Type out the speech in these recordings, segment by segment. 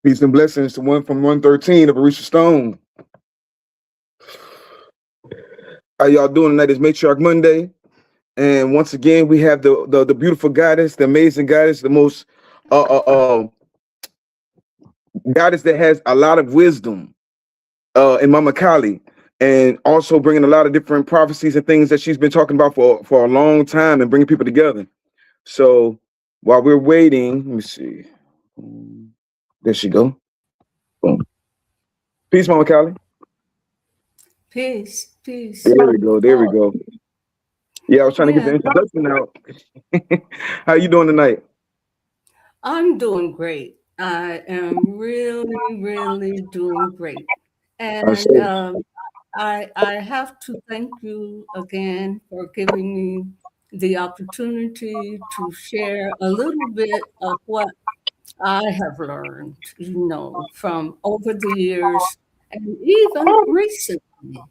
Peace and blessings to one from 113 of Arisha Stone. How y'all doing tonight? It's Matriarch Monday. And once again, we have the beautiful goddess, the amazing goddess, the most uh, uh, uh, goddess that has a lot of wisdom in Mama Kali. And also bringing a lot of different prophecies and things that she's been talking about for a long time and bringing people together. So while we're waiting, let me see. There she go. Boom. Peace, Mama Kali. Peace, peace. There we go. There we go. Yeah, I was trying to get the Yeah, introduction out. How you doing tonight? I'm doing great. I am really, really doing great. I And see. I have to thank you again for giving me the opportunity to share a little bit of what I have learned, from over the years and even recently,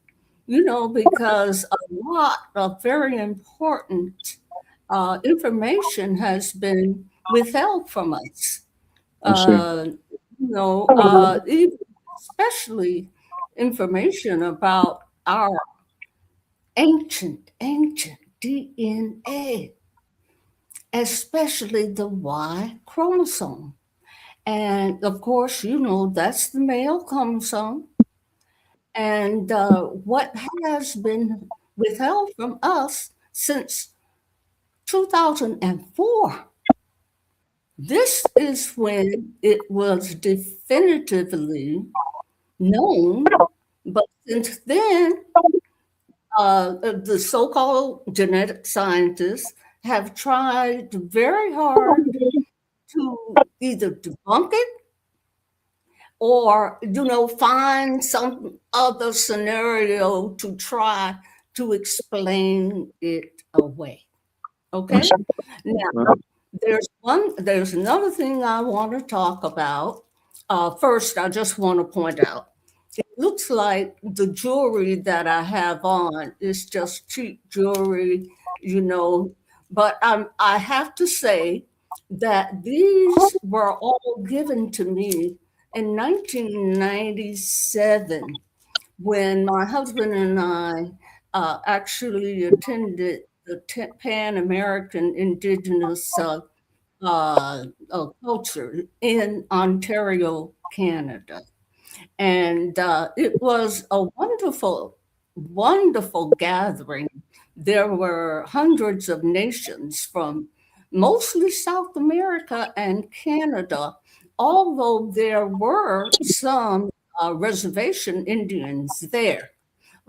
because a lot of very important information has been withheld from us. I see. Uh, even especially information about our ancient DNA, especially the Y chromosome. And of course, that's the male chromosome. And what has been withheld from us since 2004. This is when it was definitively known, but since then, the so called genetic scientists have tried very hard to either debunk it or find some other scenario to try to explain it away. I Okay, see. now there's another thing I want to talk about. First, I just want to point out it looks like the jewelry that I have on is just cheap jewelry, you know but I have to say that these were all given to me in 1997 when my husband and I actually attended the Pan American Indigenous culture in Ontario, Canada. And it was a wonderful, wonderful gathering. There were hundreds of nations from mostly South America and Canada, although there were some reservation Indians there,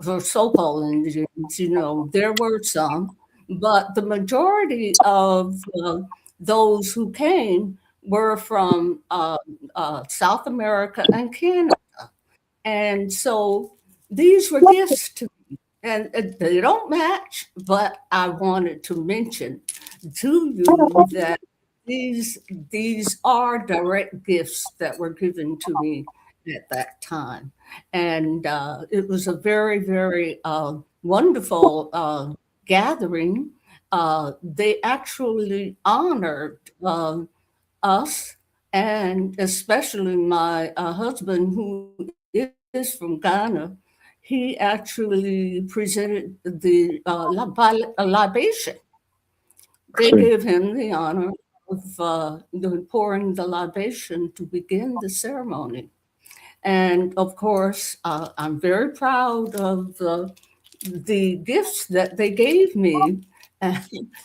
or so-called Indians, there were some, but the majority of those who came were from South America and Canada. And so these were gifts to me. And they don't match, but I wanted to mention to you that these are direct gifts that were given to me at that time. And it was a very, very wonderful gathering. They actually honored us, and especially my husband, who is from Ghana. He actually presented the libation. I They see. gave him the honor of pouring the libation to begin the ceremony. And of course, I'm very proud of the gifts that they gave me.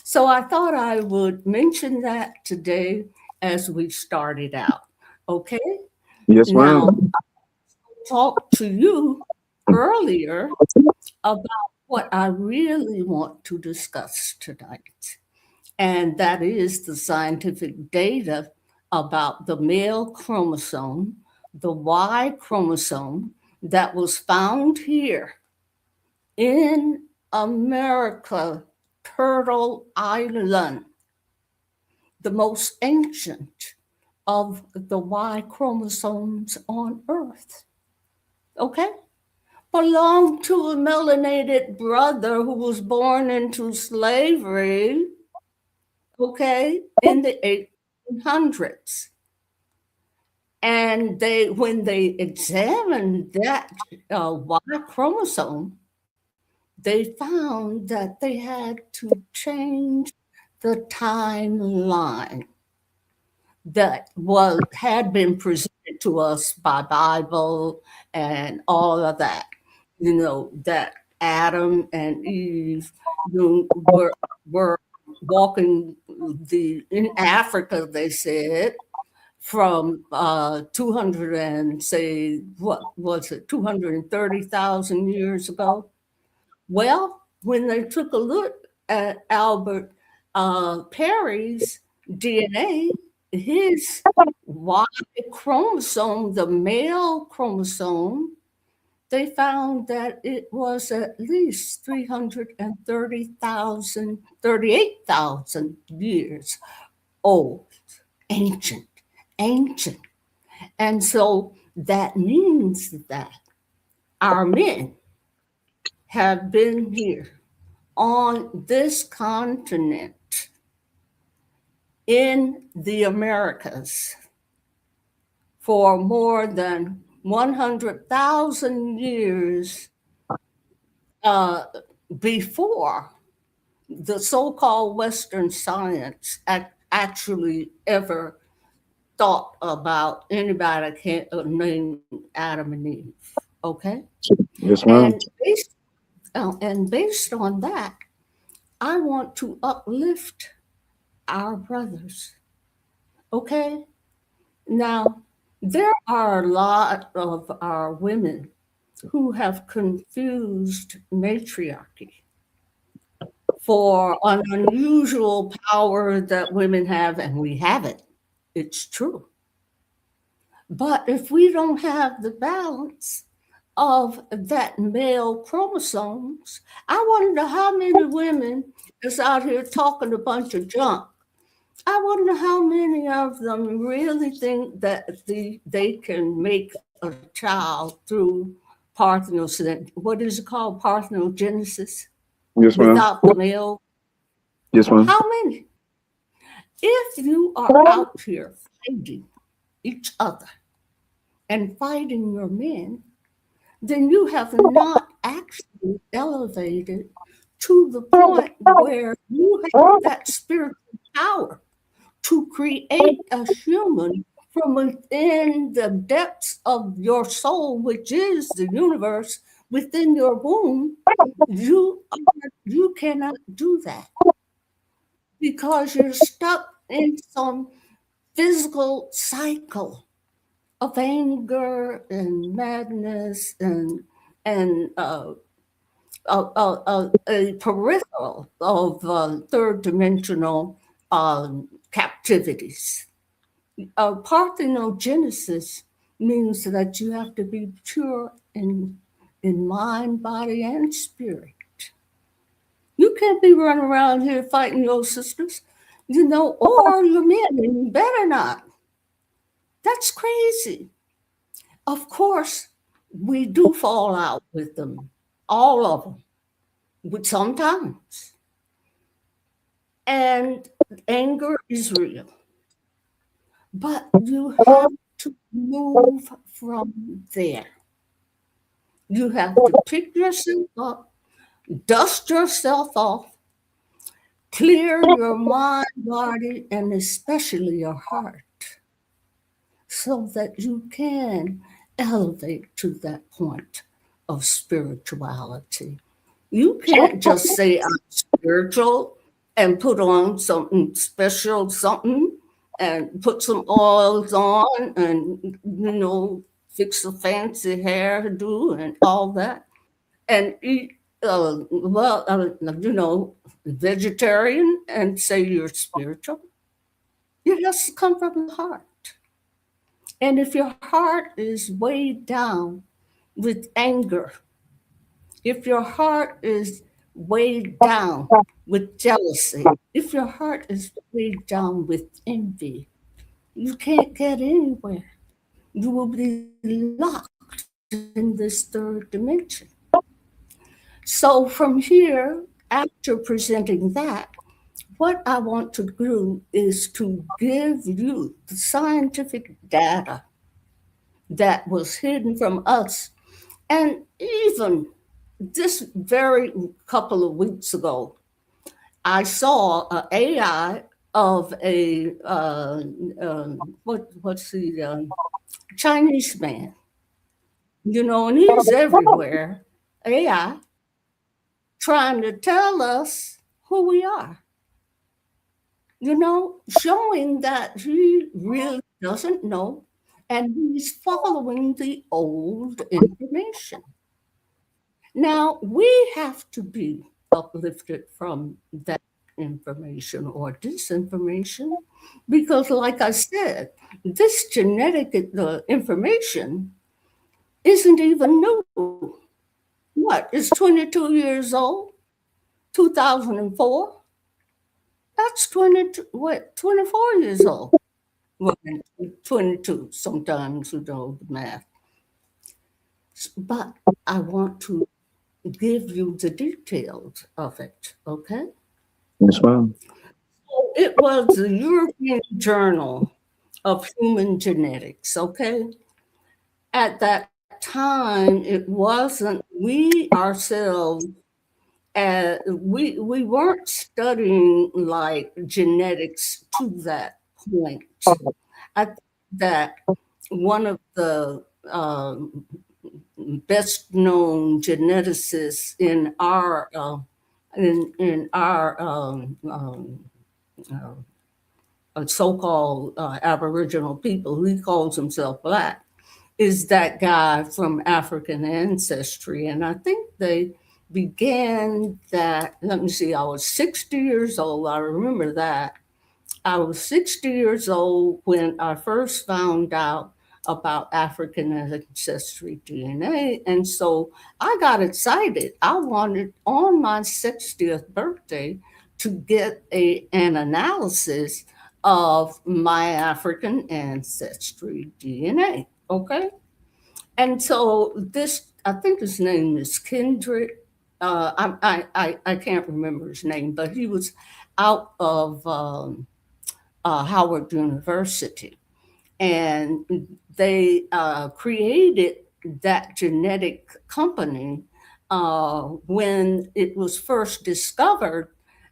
So I thought I would mention that today as we started out. Okay? Yes, ma'am. Now, talked to you earlier about what I really want to discuss tonight, and that is the scientific data about the male chromosome, the Y chromosome, that was found here in America, Turtle Island, the most ancient of the Y chromosomes on Earth. Okay? Belonged to a melanated brother who was born into slavery, okay, in the 1800s. And when they examined that Y chromosome, they found that they had to change the timeline that had been presented to us by Bible and all of that. That Adam and Eve were walking in Africa, they said, from 200 and say, what was it, 230,000 years ago. Well, when they took a look at Albert Perry's DNA, his Y chromosome, the male chromosome, they found that it was at least 38,000 years old, ancient, ancient. And so that means that our men have been here on this continent in the Americas for more than 100,000 years uh, before the so-called Western science actually ever thought about anybody named Adam and Eve. Okay, Yes, and ma'am. based on that, I want to uplift our brothers. Okay, now there are a lot of our women who have confused matriarchy for an unusual power that women have, and we have it. It's true. But if we don't have the balance of that male chromosomes, I wonder how many women is out here talking a bunch of junk. I wonder how many of them really think that they can make a child through what is it called, parthenogenesis, Yes, ma'am. without the male. Yes, ma'am. How many? If you are out here fighting each other and fighting your men, then you have not actually elevated to the point where you have that spiritual power to create a human from within the depths of your soul, which is the universe within your womb. You cannot do that because you're stuck in some physical cycle of anger and madness and a peripheral of third dimensional captivities. Parthenogenesis means that you have to be pure in mind, body, and spirit. You can't be running around here fighting your sisters, or your men, and you better not. That's crazy. Of course, we do fall out with them, all of them, but sometimes. And anger is real. But you have to move from there. You have to pick yourself up, dust yourself off, clear your mind, body, and especially your heart so that you can elevate to that point of spirituality. You can't just say I'm spiritual and put on something special, something, and put some oils on and, fix a fancy hairdo and all that, and eat, vegetarian and say you're spiritual. It has to come from the heart. And if your heart is weighed down with anger, if your heart is weighed down with jealousy, if your heart is weighed down with envy, you can't get anywhere. You will be locked in this third dimension. So, from here, after presenting that, what I want to do is to give you the scientific data that was hidden from us. And even this very couple of weeks ago, I saw an AI of a what's the Chinese man, and he's everywhere. AI trying to tell us who we are, showing that he really doesn't know, and he's following the old information. Now, we have to be uplifted from that information or disinformation because, like I said, this genetic information isn't even new. What? It's 22 years old, 2004. That's 22, what, 24 years old. Well, 22 sometimes, the math. But I want to give you the details of it, okay? Yes, ma'am. So it was the European Journal of Human Genetics, okay? At that time, it wasn't, we ourselves, we weren't studying like genetics to that point. I think that one of the best known geneticists in our so-called Aboriginal people, he calls himself Black, is that guy from African ancestry. And I think they began that, let me see, I was 60 years old. I remember that. I was 60 years old when I first found out about African ancestry DNA. And so I got excited. I wanted on my 60th birthday to get an analysis of my African ancestry DNA. Okay. And so this, I think his name is Kendrick. I can't remember his name, but he was out of Howard University, and they created that genetic company when it was first discovered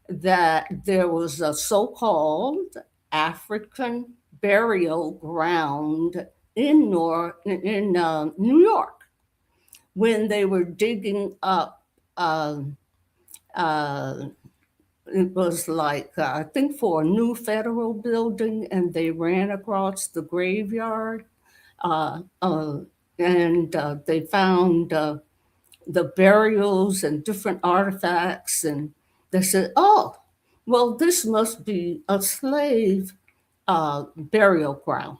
that there was a so-called African burial ground in New York when they were digging up. Uh, it was like I think for a new federal building, and they ran across the graveyard, uh, uh, and they found the burials and different artifacts, and they said, "Oh, well, this must be a slave burial ground."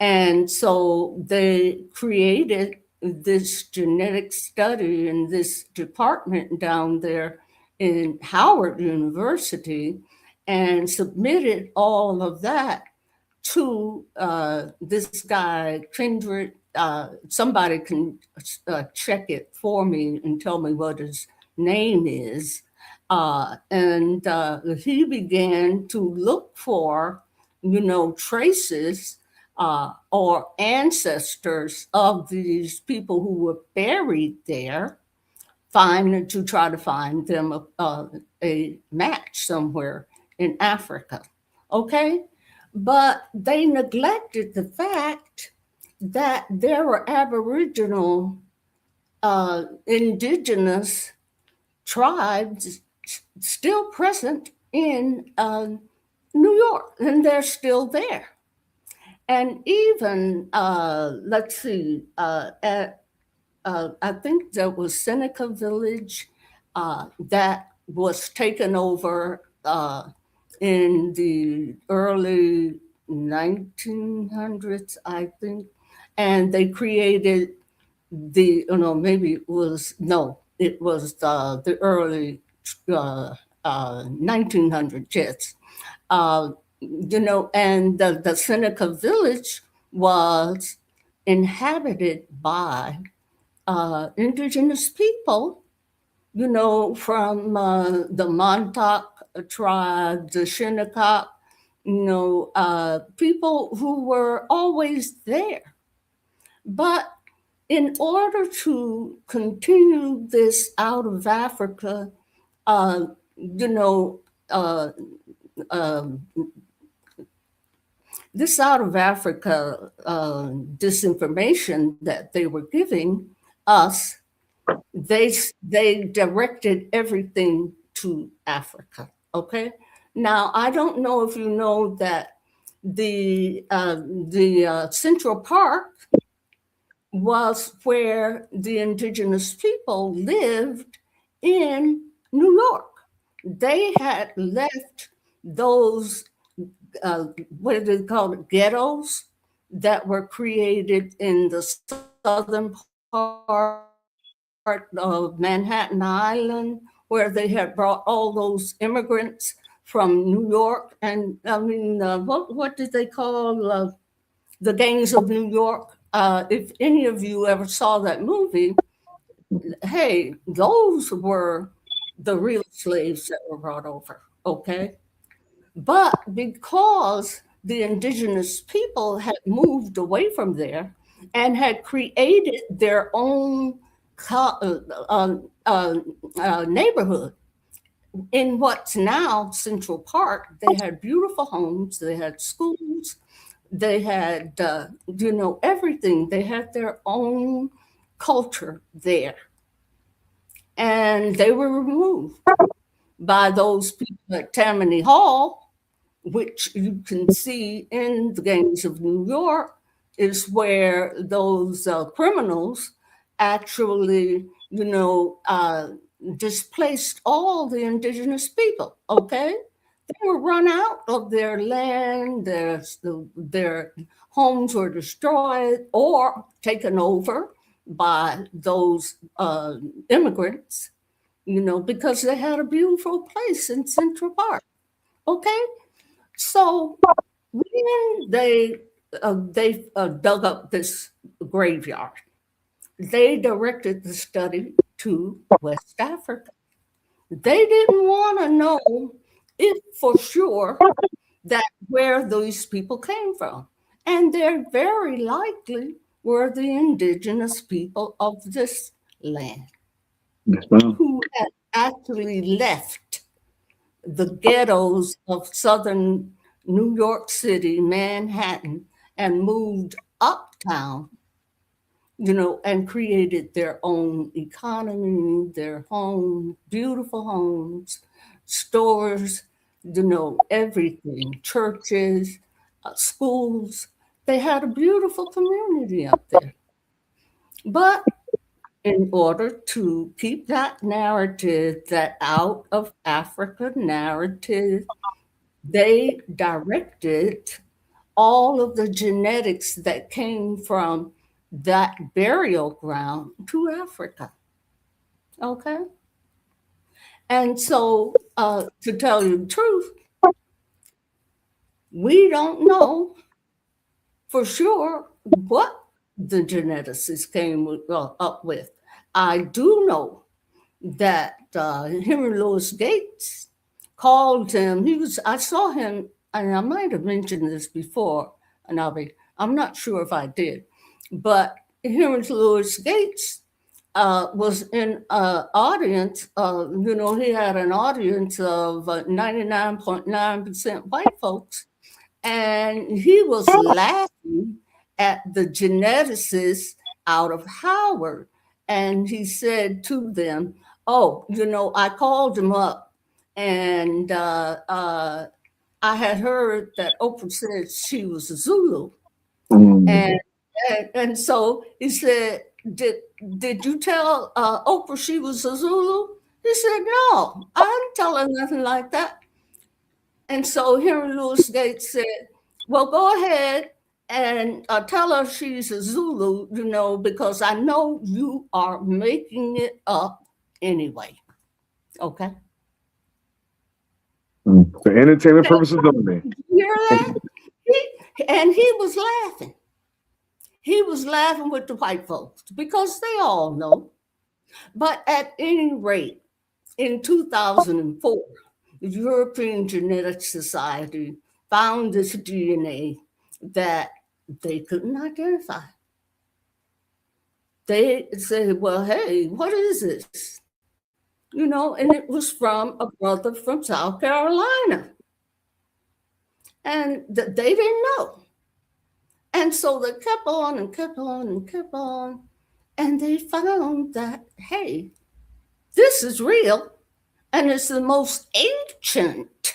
And so they created this genetic study in this department down there in Howard University and submitted all of that to this guy, Kendrick. Somebody can check it for me and tell me what his name is. And he began to look for, traces or ancestors of these people who were buried there, to try to find them a match somewhere in Africa. Okay, but they neglected the fact that there were Aboriginal, indigenous tribes still present in New York, and they're still there. And even, let's see, at I think there was Seneca Village that was taken over in the early 1900s, I think. And they created maybe it was, no, it was the early 1900s, yes. Uh, and the Seneca Village was inhabited by indigenous people, from the Montauk tribe, the Shinnecock, people who were always there. But in order to continue this out of Africa, uh, you know, uh, um this out of Africa disinformation that they were giving us, they directed everything to Africa. Okay, now I don't know if you know that the Central Park was where the indigenous people lived in New York. They had left those what do they call it, ghettos that were created in the southern part of Manhattan Island, where they had brought all those immigrants from New York. And I mean, what did they call the gangs of New York? If any of you ever saw that movie, hey, those were the real slaves that were brought over. Okay. But because the indigenous people had moved away from there and had created their own co- uh, um, uh, neighborhood in what's now Central Park, they had beautiful homes, they had schools, they had, everything. They had their own culture there. And they were removed by those people at Tammany Hall, which you can see in the gangs of New York, is where those criminals actually, displaced all the indigenous people. Okay, they were run out of their land. Their homes were destroyed or taken over by those immigrants. Because they had a beautiful place in Central Park. Okay, so when they dug up this graveyard, they directed the study to West Africa. They didn't want to know if for sure that where those people came from, and they're very likely were the indigenous people of this land Yes, ma'am. who had actually left the ghettos of southern New York City, Manhattan, and moved uptown, and created their own economy, their home, beautiful homes, stores, everything, churches, schools. They had a beautiful community up there. But in order to keep that narrative, that out of Africa narrative, they directed all of the genetics that came from that burial ground to Africa. Okay. And so, to tell you the truth, we don't know for sure what the geneticists up with. I do know that Henry Louis Gates called him. I saw him, and I might have mentioned this before, and I'm not sure if I did, but Henry Louis Gates was in an audience. He had an audience of 99.9% white folks, and he was laughing at the geneticists out of Howard. And he said to them, "Oh, I called him up, and I had heard that Oprah said she was a Zulu." Mm. And so he said, did you tell Oprah she was a Zulu? He said, "No, I didn't tell her nothing like that." And so Henry Louis Gates said, "Well, go ahead and tell her she's a Zulu, because I know you are making it up anyway." Okay. For entertainment purposes only. You hear that? And he was laughing. He was laughing with the white folks because they all know. But at any rate, in 2004, the European Genetic Society found this DNA that they couldn't identify. they said, well, hey, what is this? And it was from a brother from South Carolina. And they didn't know. And so they kept on and kept on and kept on. And they found that, hey, this is real. And it's the most ancient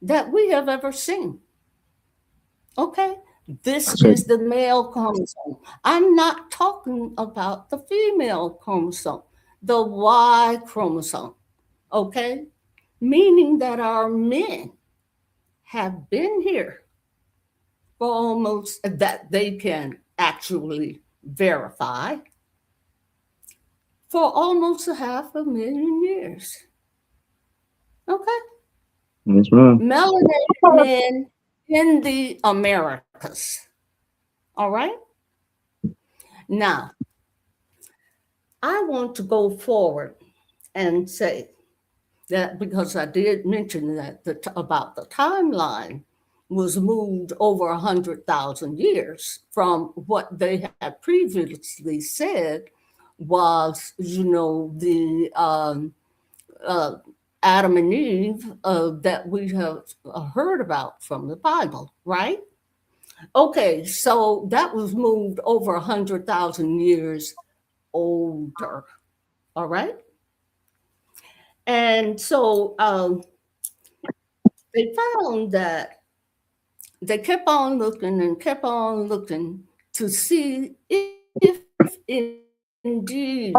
that we have ever seen. Okay? This So, is the male chromosome. I'm not talking about the female chromosome, the Y chromosome. Okay? Meaning that our men have been here for almost, that they can actually verify, for almost a half a million years. Okay? yes, ma'am. Melanated men in the Americas. All right? Now, I want to go forward and say that, because I did mention that about the timeline was moved over 100,000 years from what they had previously said was, the uh, Adam and Eve that we have heard about from the Bible, right? Okay, so that was moved over 100,000 years older, all right? And so they found that they kept on looking and kept on looking to see if indeed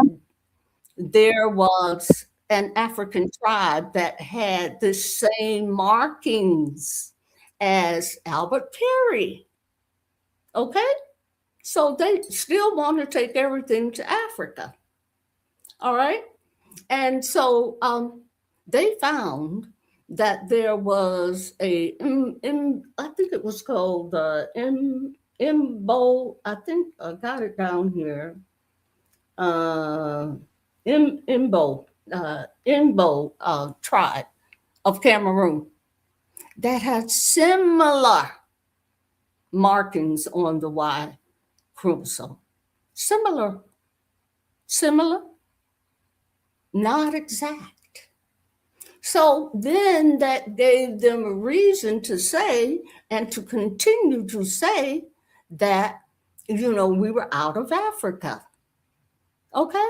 there was an African tribe that had the same markings as Albert Perry. Okay? So they still want to take everything to Africa. All right? And so they found that there was I think it was called Imbo. I think I got it down here. Uh, Imbo tribe of Cameroon that had similar markings on the Y chromosome. Similar, similar, not exact. So then that gave them a reason to say, and to continue to say, that, we were out of Africa. Okay?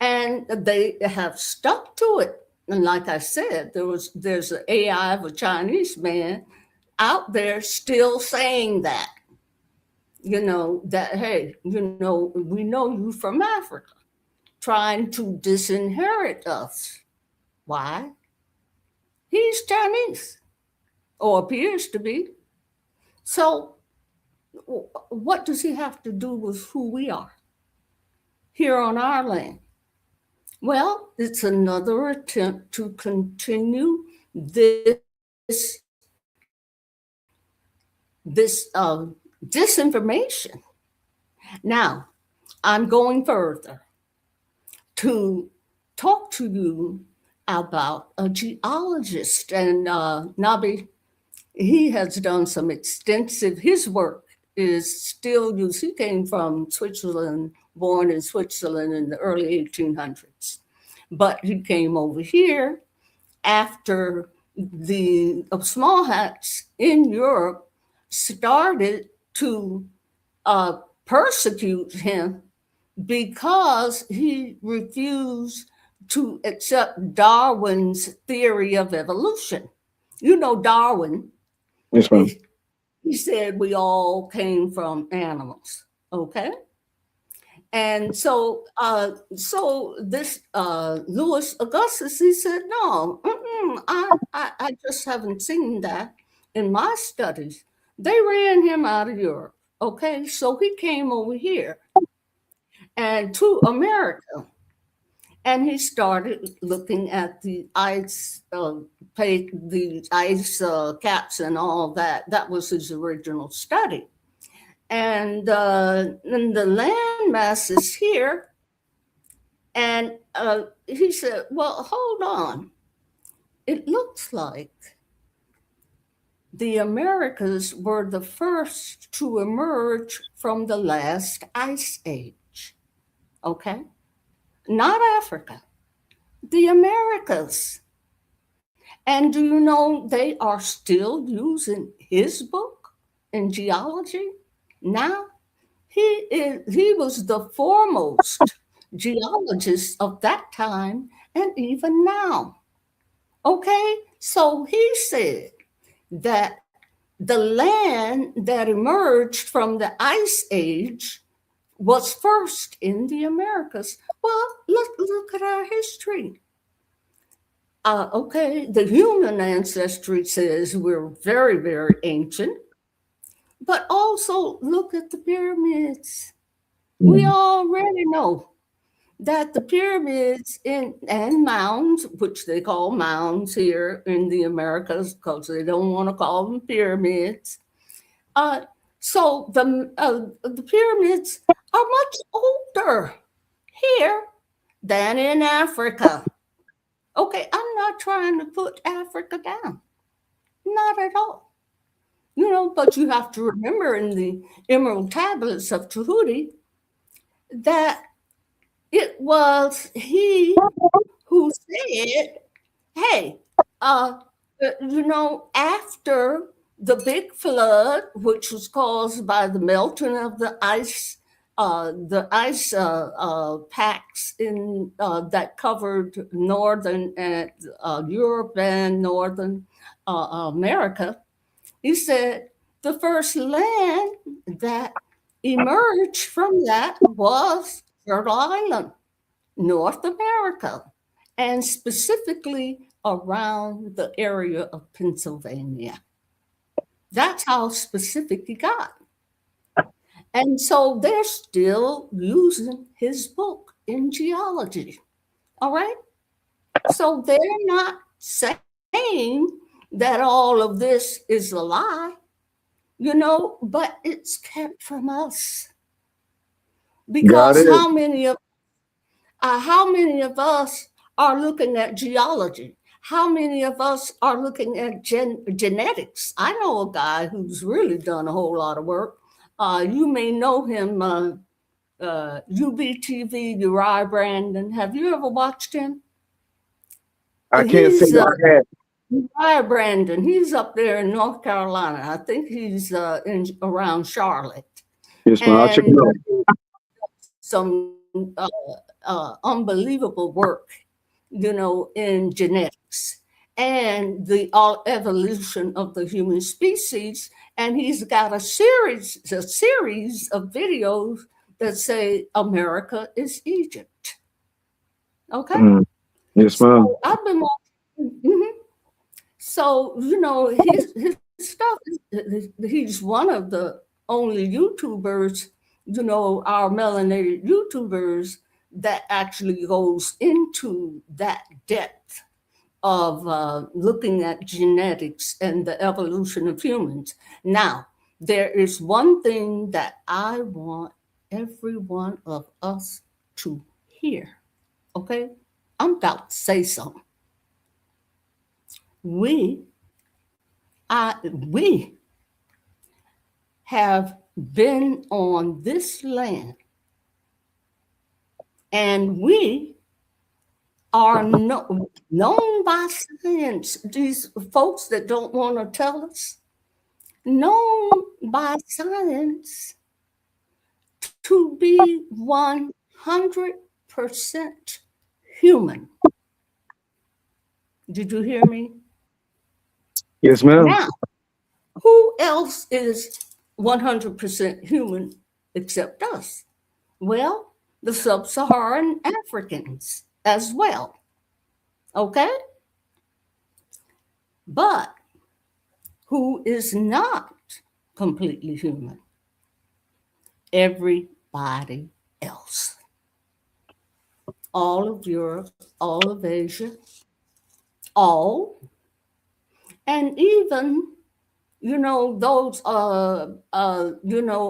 And they have stuck to it. And like I said, there's an AI of a Chinese man out there still saying that, that, hey, we know you from Africa, trying to disinherit us. Why? He's Chinese, or appears to be. So, what does he have to do with who we are here on our land? Well, it's another attempt to continue this disinformation. Now, I'm going further to talk to you about a geologist, and Nabi, he has done some extensive, his work is still used. He came from Switzerland, born in Switzerland in the early 1800s. But he came over here after the small hats in Europe started to persecute him because he refused to accept Darwin's theory of evolution. Darwin, Yes, ma'am. he said we all came from animals. Okay. And so this Louis Augustus, he said, no, I just haven't seen that in my studies. They ran him out of Europe. Okay, so he came over here and to America, and he started looking at the ice, the ice caps and all that. That was his original study. And the land masses here. And he said, well, hold on. It looks like the Americas were the first to emerge from the last ice age. Okay? Not Africa, the Americas. And do you know they are still using his book in geology now? He was the foremost geologist of that time and even now. Okay? So he said that the land that emerged from the ice age was first in the Americas. Well, look at our history. Okay, the human ancestry says we're very, very ancient, but also look at the pyramids. We Mm. already know that the pyramids and mounds, which they call mounds here in the Americas because they don't want to call them pyramids. Uh, so the pyramids are much older here than in Africa. Okay, I'm not trying to put Africa down, not at all. But you have to remember in the Emerald Tablets of Tahuti that it was he who said, hey, uh, after the big flood, which was caused by the melting of the ice packs that covered northern Europe and northern America, he said the first land that emerged from that was Turtle Island, North America, and specifically around the area of Pennsylvania. That's how specific he got. And so they're still using his book in geology. All right. So they're not saying that all of this is a lie, but it's kept from us. Got Because it. how many of us are looking at geology? How many of us are looking at genetics? I know a guy who's really done a whole lot of work. You may know him, UBTV, Uriah Brandon. Have you ever watched him? I can't say He's that I have. Uriah Brandon. He's up there in North Carolina. I think he's around Charlotte. Yes, man. I'll check it And out. some unbelievable work, in genetics and the evolution of the human species. And he's got a series of videos that say America is Egypt. Okay, Mm. Yes, ma'am. so I've been watching. So his stuff. He's one of the only YouTubers, our melanated YouTubers that actually goes into that depth of looking at genetics and the evolution of humans. Now, there is one thing that I want every one of us to hear. Okay, I'm about to say something. We, we have been on this land, and we are known by science. These folks that don't want to tell us, known by science to be 100% human. Did you hear me? Yes, ma'am. Now, who else is 100% human except us? Well, the sub Saharan Africans as well. Okay? But who is not completely human? Everybody else. All of Europe, all of Asia, all, and even, those,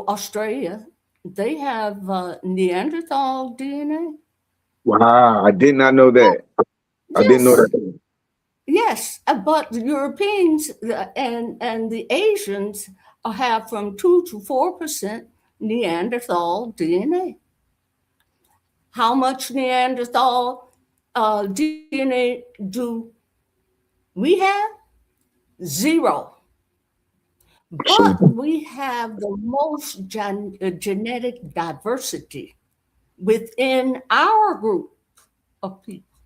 Australia, they have Neanderthal DNA. Wow. I did not know that. I didn't know Yes, that. yes, but the Europeans and the Asians have from 2 to 4% Neanderthal DNA. How much Neanderthal DNA do we have? Zero. See, But we have the most genetic diversity within our group of people,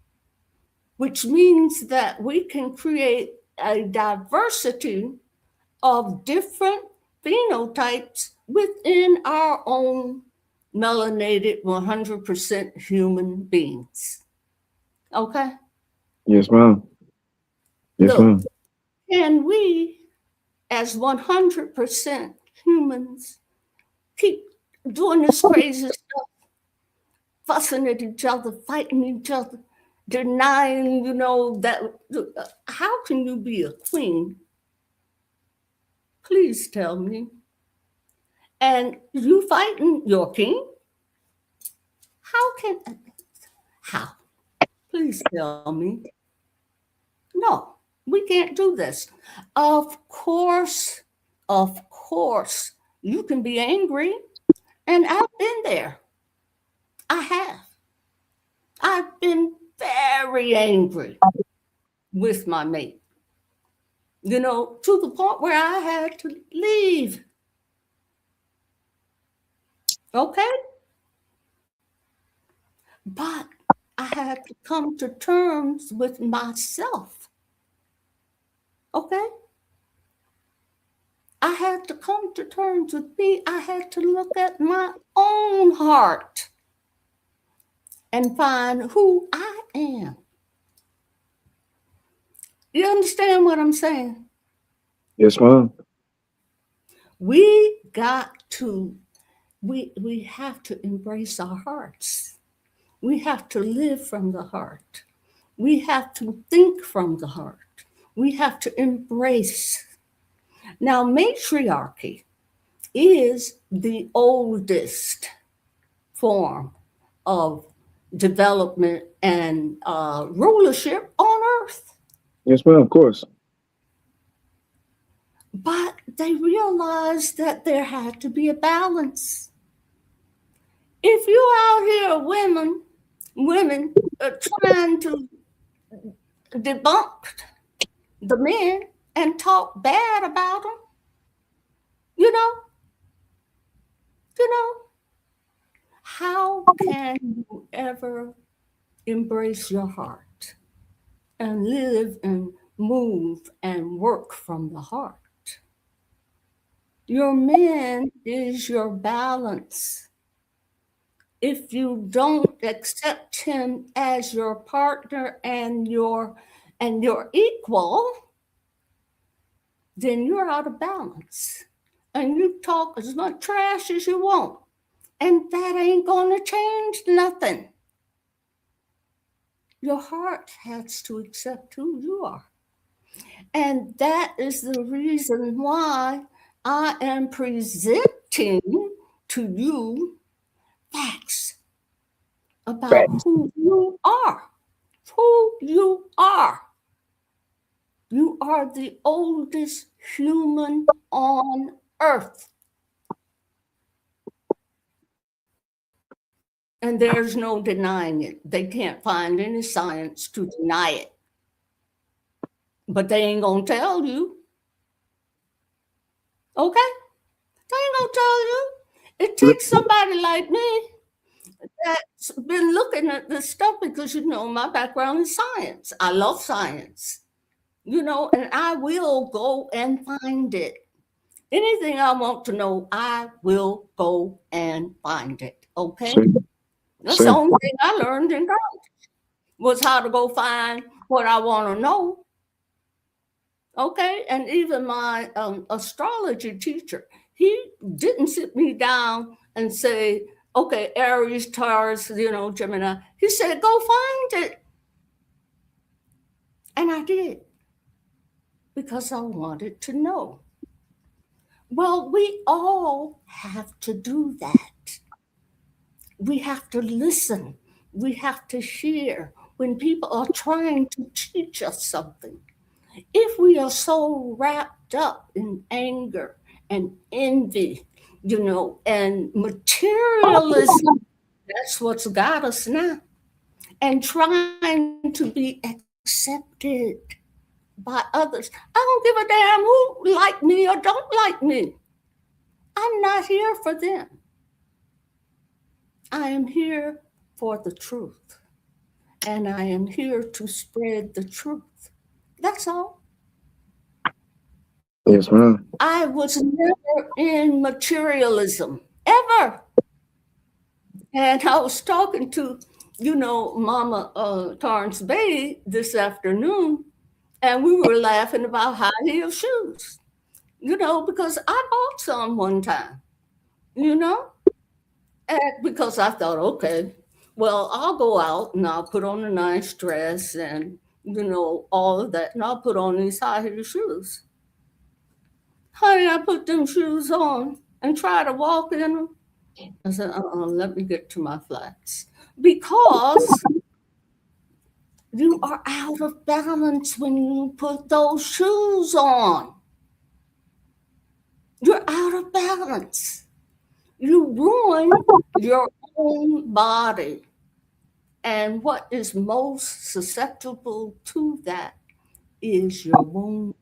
which means that we can create a diversity of different phenotypes within our own melanated 100% human beings. Okay? yes, ma'am. Yes, Look, ma'am. can we, as 100% humans, keep doing this crazy stuff, fussing at each other, fighting each other, denying, that how can you be a queen? Please tell me. And you fighting your king? How can, how? Please tell me. No, we can't do this. Of course, you can be angry, and I've been there. I have. I've been very angry with my mate, to the point where I had to leave. Okay? But I had to come to terms with myself. Okay? I had to come to terms with me. I had to look at my own heart and find who I am. You understand what I'm saying? Yes, ma'am. We got to, we have to embrace our hearts. We have to live from the heart. We have to think from the heart. We have to embrace. Now, matriarchy is the oldest form of development and rulership on earth. Yes, ma'am. Of course. But they realized that there had to be a balance. If you're out here, women trying to debunk the men and talk bad about them, you know, you know, how can you ever embrace your heart and live and move and work from the heart? Your man is your balance. If you don't accept him as your partner and your equal, then you're out of balance. And you talk as much trash as you want. And that ain't gonna change nothing. Your heart has to accept who you are. And that is the reason why I am presenting to you facts about Facts. who you are. Who you are. You are the oldest human on earth. And there's no denying it. They can't find any science to deny it. But they ain't gonna tell you. Okay? They ain't gonna tell you. It takes somebody like me that's been looking at this stuff because my background is science. I love science. And I will go and find it. Anything I want to know, I will go and find it. Okay? See, That's the see. only thing I learned in college was how to go find what I want to know. Okay? And even my astrology teacher, he didn't sit me down and say, okay, Aries, Taurus, Gemini. He said, go find it. And I did because I wanted to know. Well, we all have to do that. We have to listen. We have to hear. when people are trying to teach us something. If we are so wrapped up in anger and envy, and materialism, that's what's got us now, and trying to be accepted by others. I don't give a damn who like me or don't like me. I'm not here for them. I am here for the truth, and I am here to spread the truth. That's all. Yes, ma'am. I was never in materialism, ever. And I was talking to, Mama Torrance Bay this afternoon, and we were laughing about high heel shoes, because I bought some one time, you know, and because I thought, okay, well, I'll go out and I'll put on a nice dress and, all of that, and I'll put on these high heel shoes. Honey, I put them shoes on and try to walk in them. I said, let me get to my flats. Because you are out of balance when you put those shoes on. You're out of balance. You ruin your own body. And what is most susceptible to that is your womb,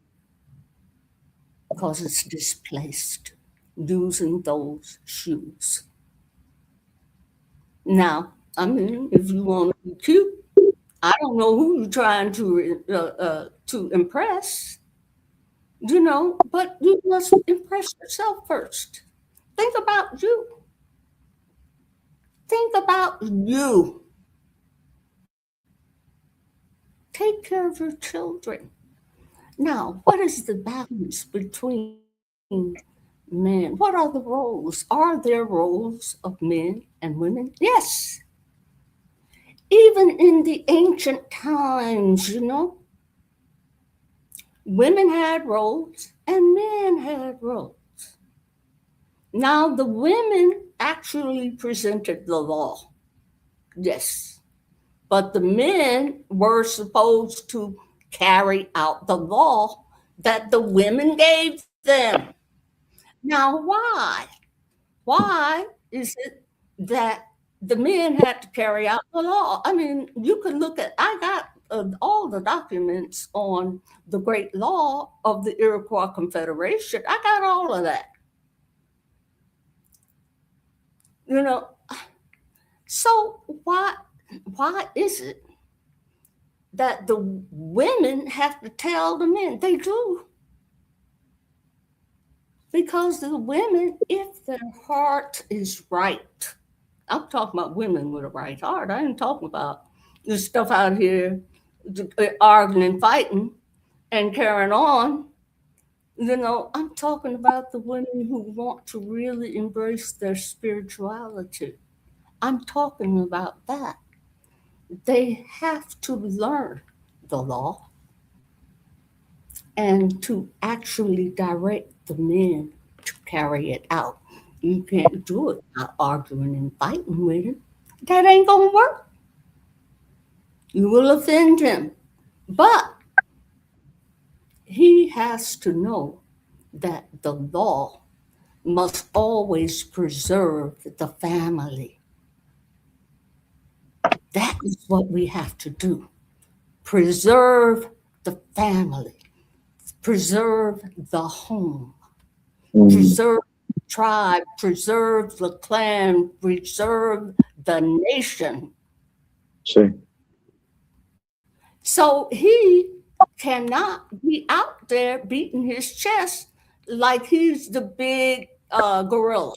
because it's displaced using those shoes. Now, I mean, if you want to be cute, I don't know who you're trying to impress, but you must impress yourself first. Think about you. Think about you. Take care of your children. Now, what is the balance between men? What are the roles? Are there roles of men and women? Yes. Even in the ancient times, women had roles and men had roles. Now, the women actually presented the law, yes, but the men were supposed to carry out the law that the women gave them. Now, why? Why is it that the men had to carry out the law? I mean, you can look at, I got all the documents on the great law of the Iroquois Confederation. I got all of that. You know, so why is it that the women have to tell the men? They do. Because the women, if their heart is right, I'm talking about women with a right heart. I ain't talking about this stuff out here arguing and fighting and carrying on. I'm talking about the women who want to really embrace their spirituality. I'm talking about that. They have to learn the law and to actually direct the men to carry it out. You can't do it by arguing and fighting with him. That ain't gonna work. You will offend him. But he has to know that the law must always preserve the family. That is what we have to do. Preserve the family, preserve the home, Mm. preserve the tribe, preserve the clan, preserve the nation. See. So he cannot be out there beating his chest like he's the big gorilla.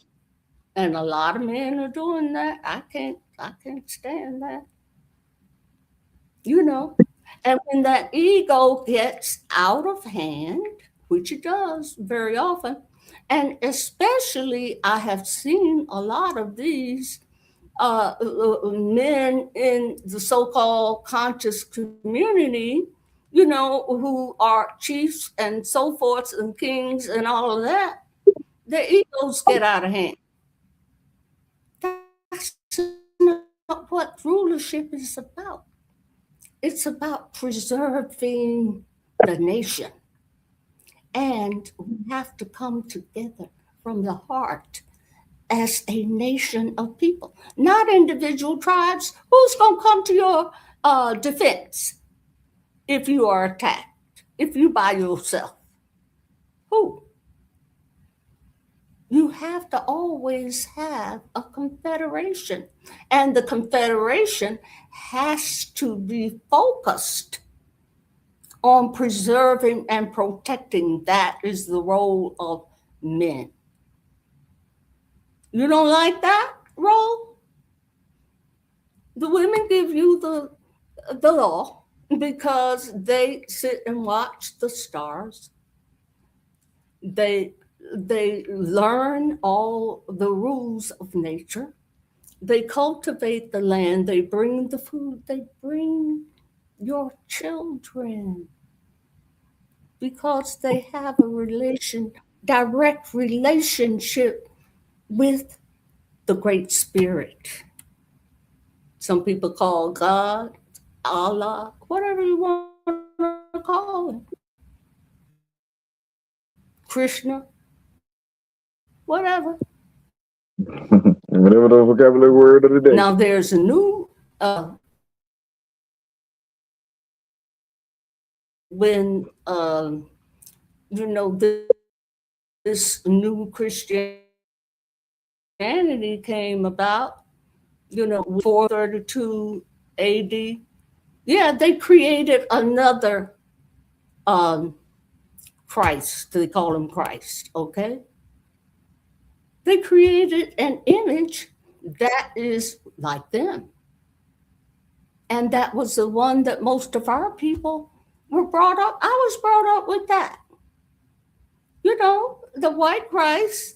And a lot of men are doing that. I can't stand that. You know. And when that ego gets out of hand, which it does very often, and especially I have seen a lot of these men in the so-called conscious community, who are chiefs and so forth and kings and all of that, their egos get out of hand. That's not what rulership is about. It's about preserving the nation. And we have to come together from the heart as a nation of people, not individual tribes. Who's going to come to your defense if you are attacked? If you by yourself? Who? You have to always have a confederation. And the confederation has to be focused on preserving and protecting. That is the role of men. You don't like that role? The women give you the law because they sit and watch the stars. They they learn all the rules of nature. They cultivate the land. They bring the food. They bring your children because they have a direct relationship with the Great Spirit. Some people call God, Allah, whatever you want to call him, Krishna, whatever. Whatever the vocabulary word of the day. Now there's a new, when this new Christianity came about, 432 AD. Yeah, they created another Christ. They call him Christ, okay? They created an image that is like them. And that was the one that most of our people were brought up. I was brought up with that. The white Christ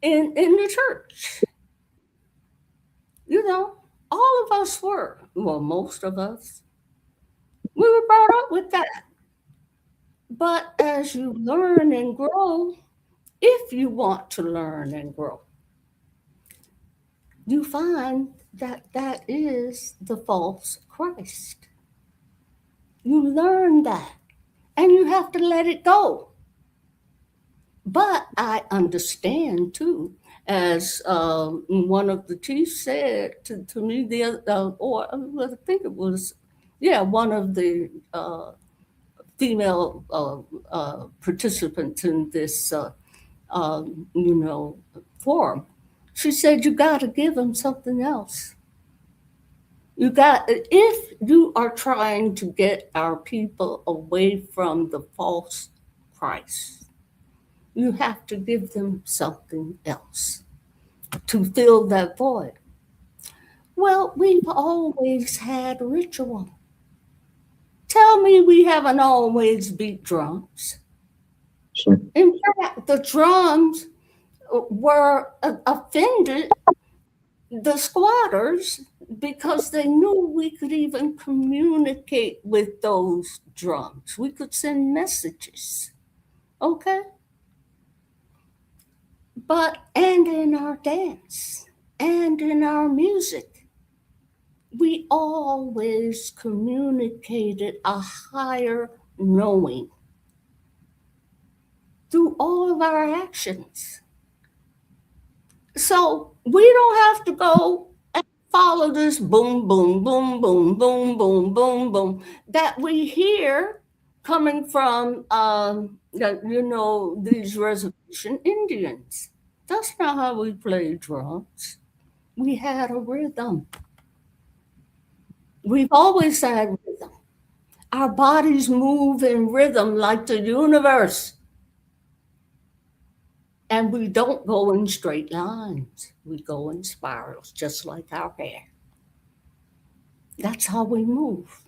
in the church. All of us were. Well, most of us. We were brought up with that. But as you learn and grow, if you want to learn and grow, you find that that is the false Christ. You learn that and you have to let it go. But I understand too, as one of the chiefs said to me the other, or I think it was, yeah, one of the female participants in this, forum. She said, you got to give them something else. If you are trying to get our people away from the false Christ, you have to give them something else to fill that void. Well, we've always had ritual. Tell me we haven't always beat drums. Sure. In fact, the drums were offended the squatters because they knew we could even communicate with those drums. We could send messages. Okay? And in our dance and in our music, we always communicated a higher knowing through all of our actions. So we don't have to go and follow this boom, boom, boom, boom, boom, boom, boom, boom that we hear coming from, these reservation Indians. That's not how we play drums. We had a rhythm. We've always had rhythm. Our bodies move in rhythm like the universe. And we don't go in straight lines. We go in spirals, just like our hair. That's how we move.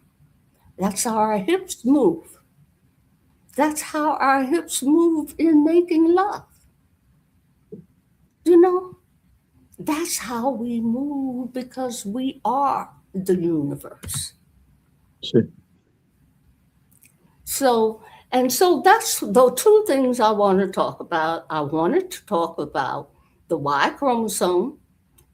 That's how our hips move. That's how our hips move in making love. That's how we move because we are the universe. Sure. So that's the two things I want to talk about. I wanted to talk about the Y chromosome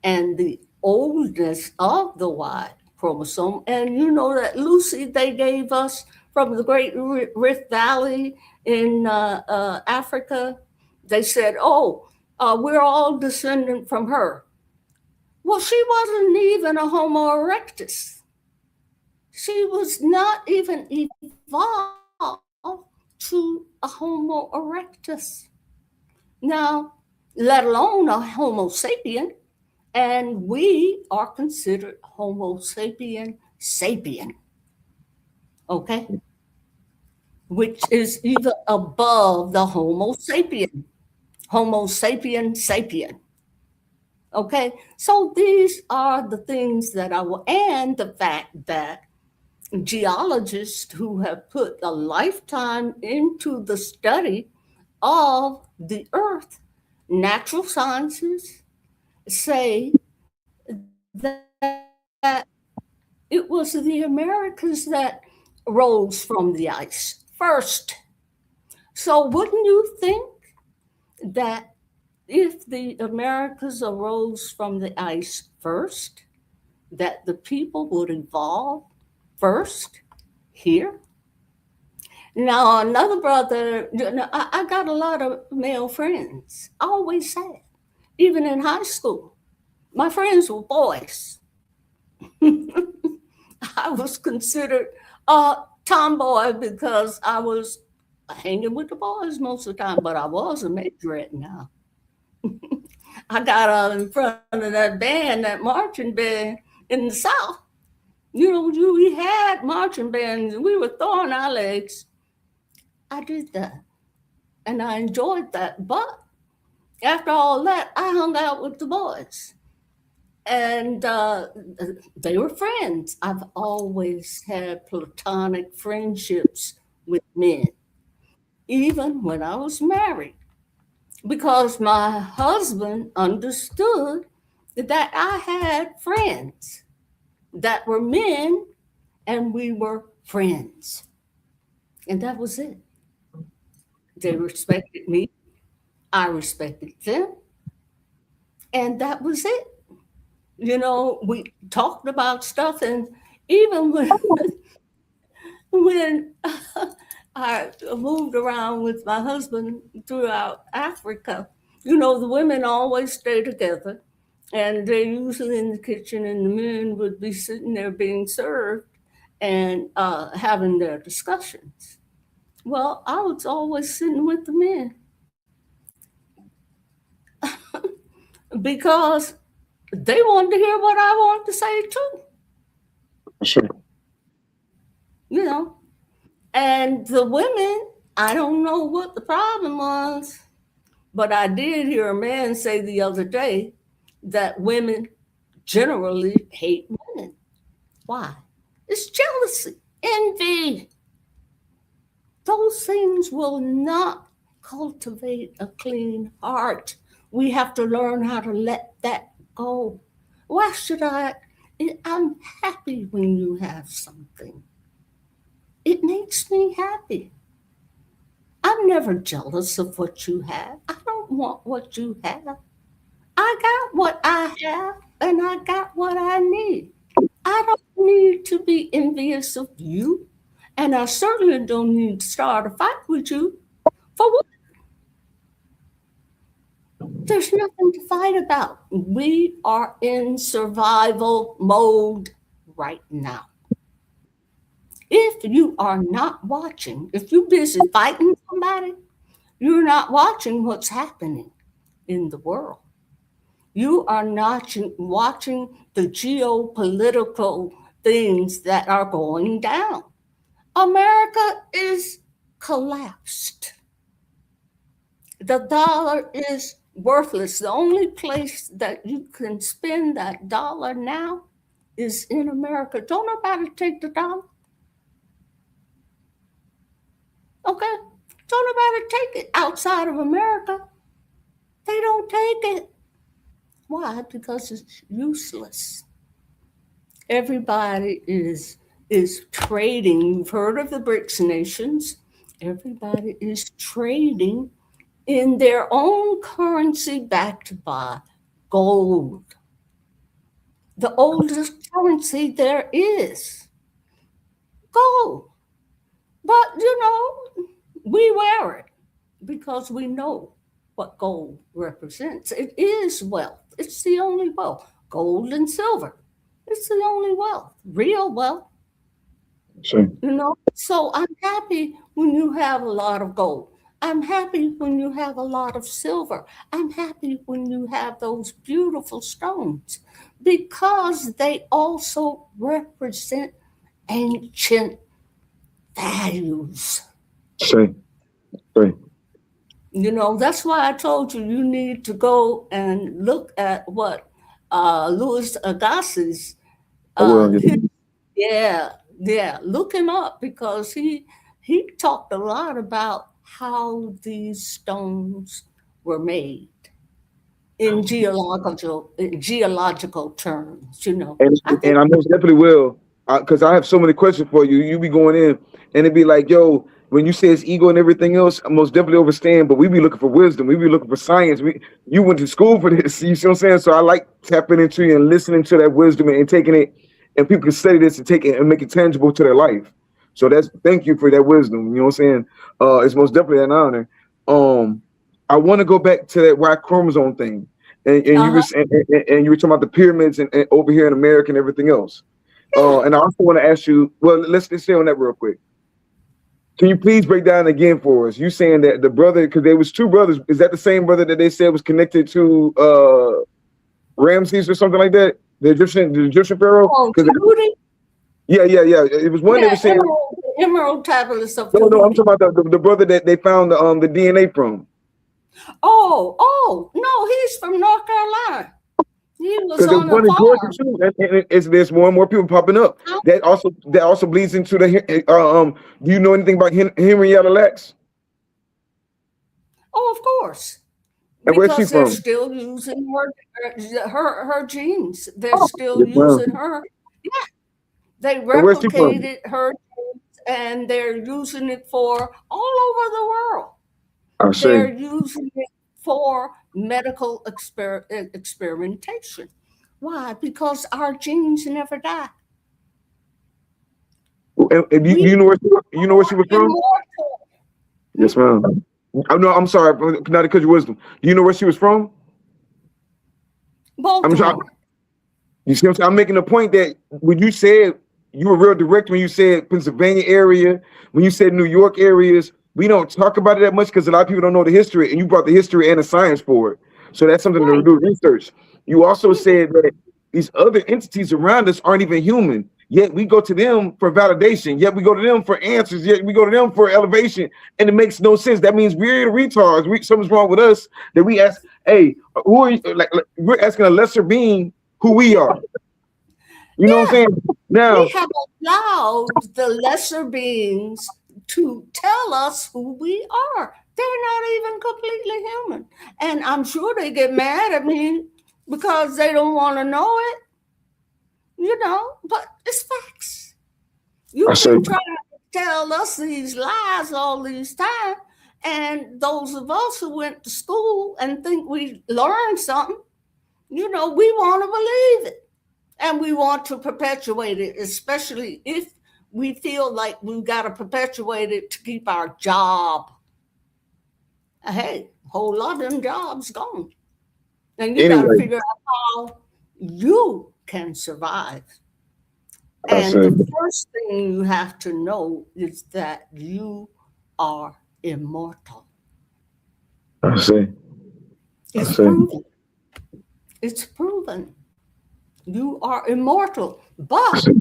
and the oldness of the Y chromosome. And you know that Lucy they gave us from the Great Rift Valley in Africa, they said, oh, we're all descendant from her. Well, she wasn't even a Homo erectus. She was not even evolved to a Homo erectus. Now, let alone a Homo sapien, and we are considered Homo sapien, okay? Which is even above the Homo sapien. Okay, so these are the things that I will, and the fact that geologists who have put a lifetime into the study of the earth, natural sciences, say that it was the Americas that rose from the ice first. So wouldn't you think that if the Americas arose from the ice first, that the people would evolve first here? Now, another brother, I got a lot of male friends. I always had, even in high school. My friends were boys. I was considered a tomboy because I was hanging with the boys most of the time, but I was a majorette now. I got out in front of that band, that marching band in the South. You know, we had marching bands and we were throwing our legs. I did that and I enjoyed that. But after all that, I hung out with the boys and they were friends. I've always had platonic friendships with men, even when I was married, because my husband understood that I had friends that were men and we were friends. And that was it. They respected me, I respected them, and that was it. You know, we talked about stuff, and even when I moved around with my husband throughout Africa, you know, the women always stay together, and they're usually in the kitchen, and the men would be sitting there being served and having their discussions. Well, I was always sitting with the men because they wanted to hear what I wanted to say too, Sure. you know. And the women, I don't know what the problem was, but I did hear a man say the other day that women generally hate women. Why? It's jealousy, envy. Those things will not cultivate a clean heart. We have to learn how to let that go. Why should I? I'm happy when you have something. It makes me happy. I'm never jealous of what you have. I don't want what you have. I got what I have and I got what I need. I don't need to be envious of you. And I certainly don't need to start a fight with you. For what? There's nothing to fight about. We are in survival mode right now. If you are not watching, if you're busy fighting somebody, you're not watching what's happening in the world. You are not watching the geopolitical things that are going down. America is collapsed. The dollar is worthless. The only place that you can spend that dollar now is in America. Don't nobody take the dollar. Okay? Don't nobody take it outside of America. They don't take it. Why? Because it's useless. Everybody is trading. You've heard of the BRICS nations. Everybody is trading in their own currency backed by gold. The oldest currency there is gold. But, we wear it because we know what gold represents. It is wealth. It's the only wealth. Gold and silver. It's the only wealth, real wealth. Sure. So I'm happy when you have a lot of gold. I'm happy when you have a lot of silver. I'm happy when you have those beautiful stones because they also represent ancient values. Sure. Sure. That's why I told you you need to go and look at what Louis Agassiz. I will. Yeah, yeah. Look him up because he talked a lot about how these stones were made in geological terms. And I think and I most definitely will, because I have so many questions for you. You be going in, and it'd be like, yo, when you say it's ego and everything else, I most definitely understand. But we be looking for wisdom. We be looking for science. You went to school for this. You see what I'm saying? So I like tapping into you and listening to that wisdom and taking it, and people can study this and take it and make it tangible to their life. So thank you for that wisdom. You know what I'm saying? It's most definitely an honor. Um, I want to go back to that Y chromosome thing. And you were uh-huh. and you were talking about the pyramids and over here in America and everything else. Yeah. And I also want to ask you. Well, let's stay on that real quick. Can you please break down again for us? You saying that the brother, because there was two brothers, is that the same brother that they said was connected to Ramses or something like that? The Egyptian pharaoh? Oh, Because Tahuti? yeah. It was one they Yeah, were saying. Emerald tablets of No, I'm Tahuti. talking about the brother that they found the DNA from. Oh, no, he's from North Carolina. He was Because there's on a one in Georgia farm. too, and there's more and more people popping up. That also bleeds into the. Do you know anything about Henrietta Lacks? Oh, of course, And where's she because they're from? still using her genes. They're still Yes, ma'am. using her. They And where's she from? replicated her genes, and they're using it for all over the world. I say. They're using it for medical experimentation. Why? Because our genes never die. And do We you know where you know where she are was from? immortal. Yes, ma'am. Oh, no, I'm sorry, not to cut your wisdom. Do you know where she was from? I'm trying. Baltimore. You see what I'm saying? I'm making a point that when you said you were real direct when you said Pennsylvania area, when you said New York areas, we don't talk about it that much because a lot of people don't know the history, and you brought the history and the science for it. So that's something to Right. do research. You also Mhm. said that these other entities around us aren't even human. Yet we go to them for validation. Yet we go to them for answers. Yet we go to them for elevation, and it makes no sense. That means we're the retards. Something's wrong with us. That we ask, hey, who are you? Like we're asking a lesser being who we are. You know what I'm Yeah. saying? We Now, have allowed the lesser beings to tell us who we are. They're not even completely human. And I'm sure they get mad at me because they don't want to know it, but it's facts. I You've say, been trying to tell us these lies all these time. And those of us who went to school and think we learned something, we want to believe it. And we want to perpetuate it, especially if we feel like we've got to perpetuate it to keep our job. Hey, a whole lot of them jobs gone. And you got to anyway, figure out how you can survive. I And say, the first thing you have to know is that you are immortal. I say, I It's say, proven. It's proven. You are immortal. I But say,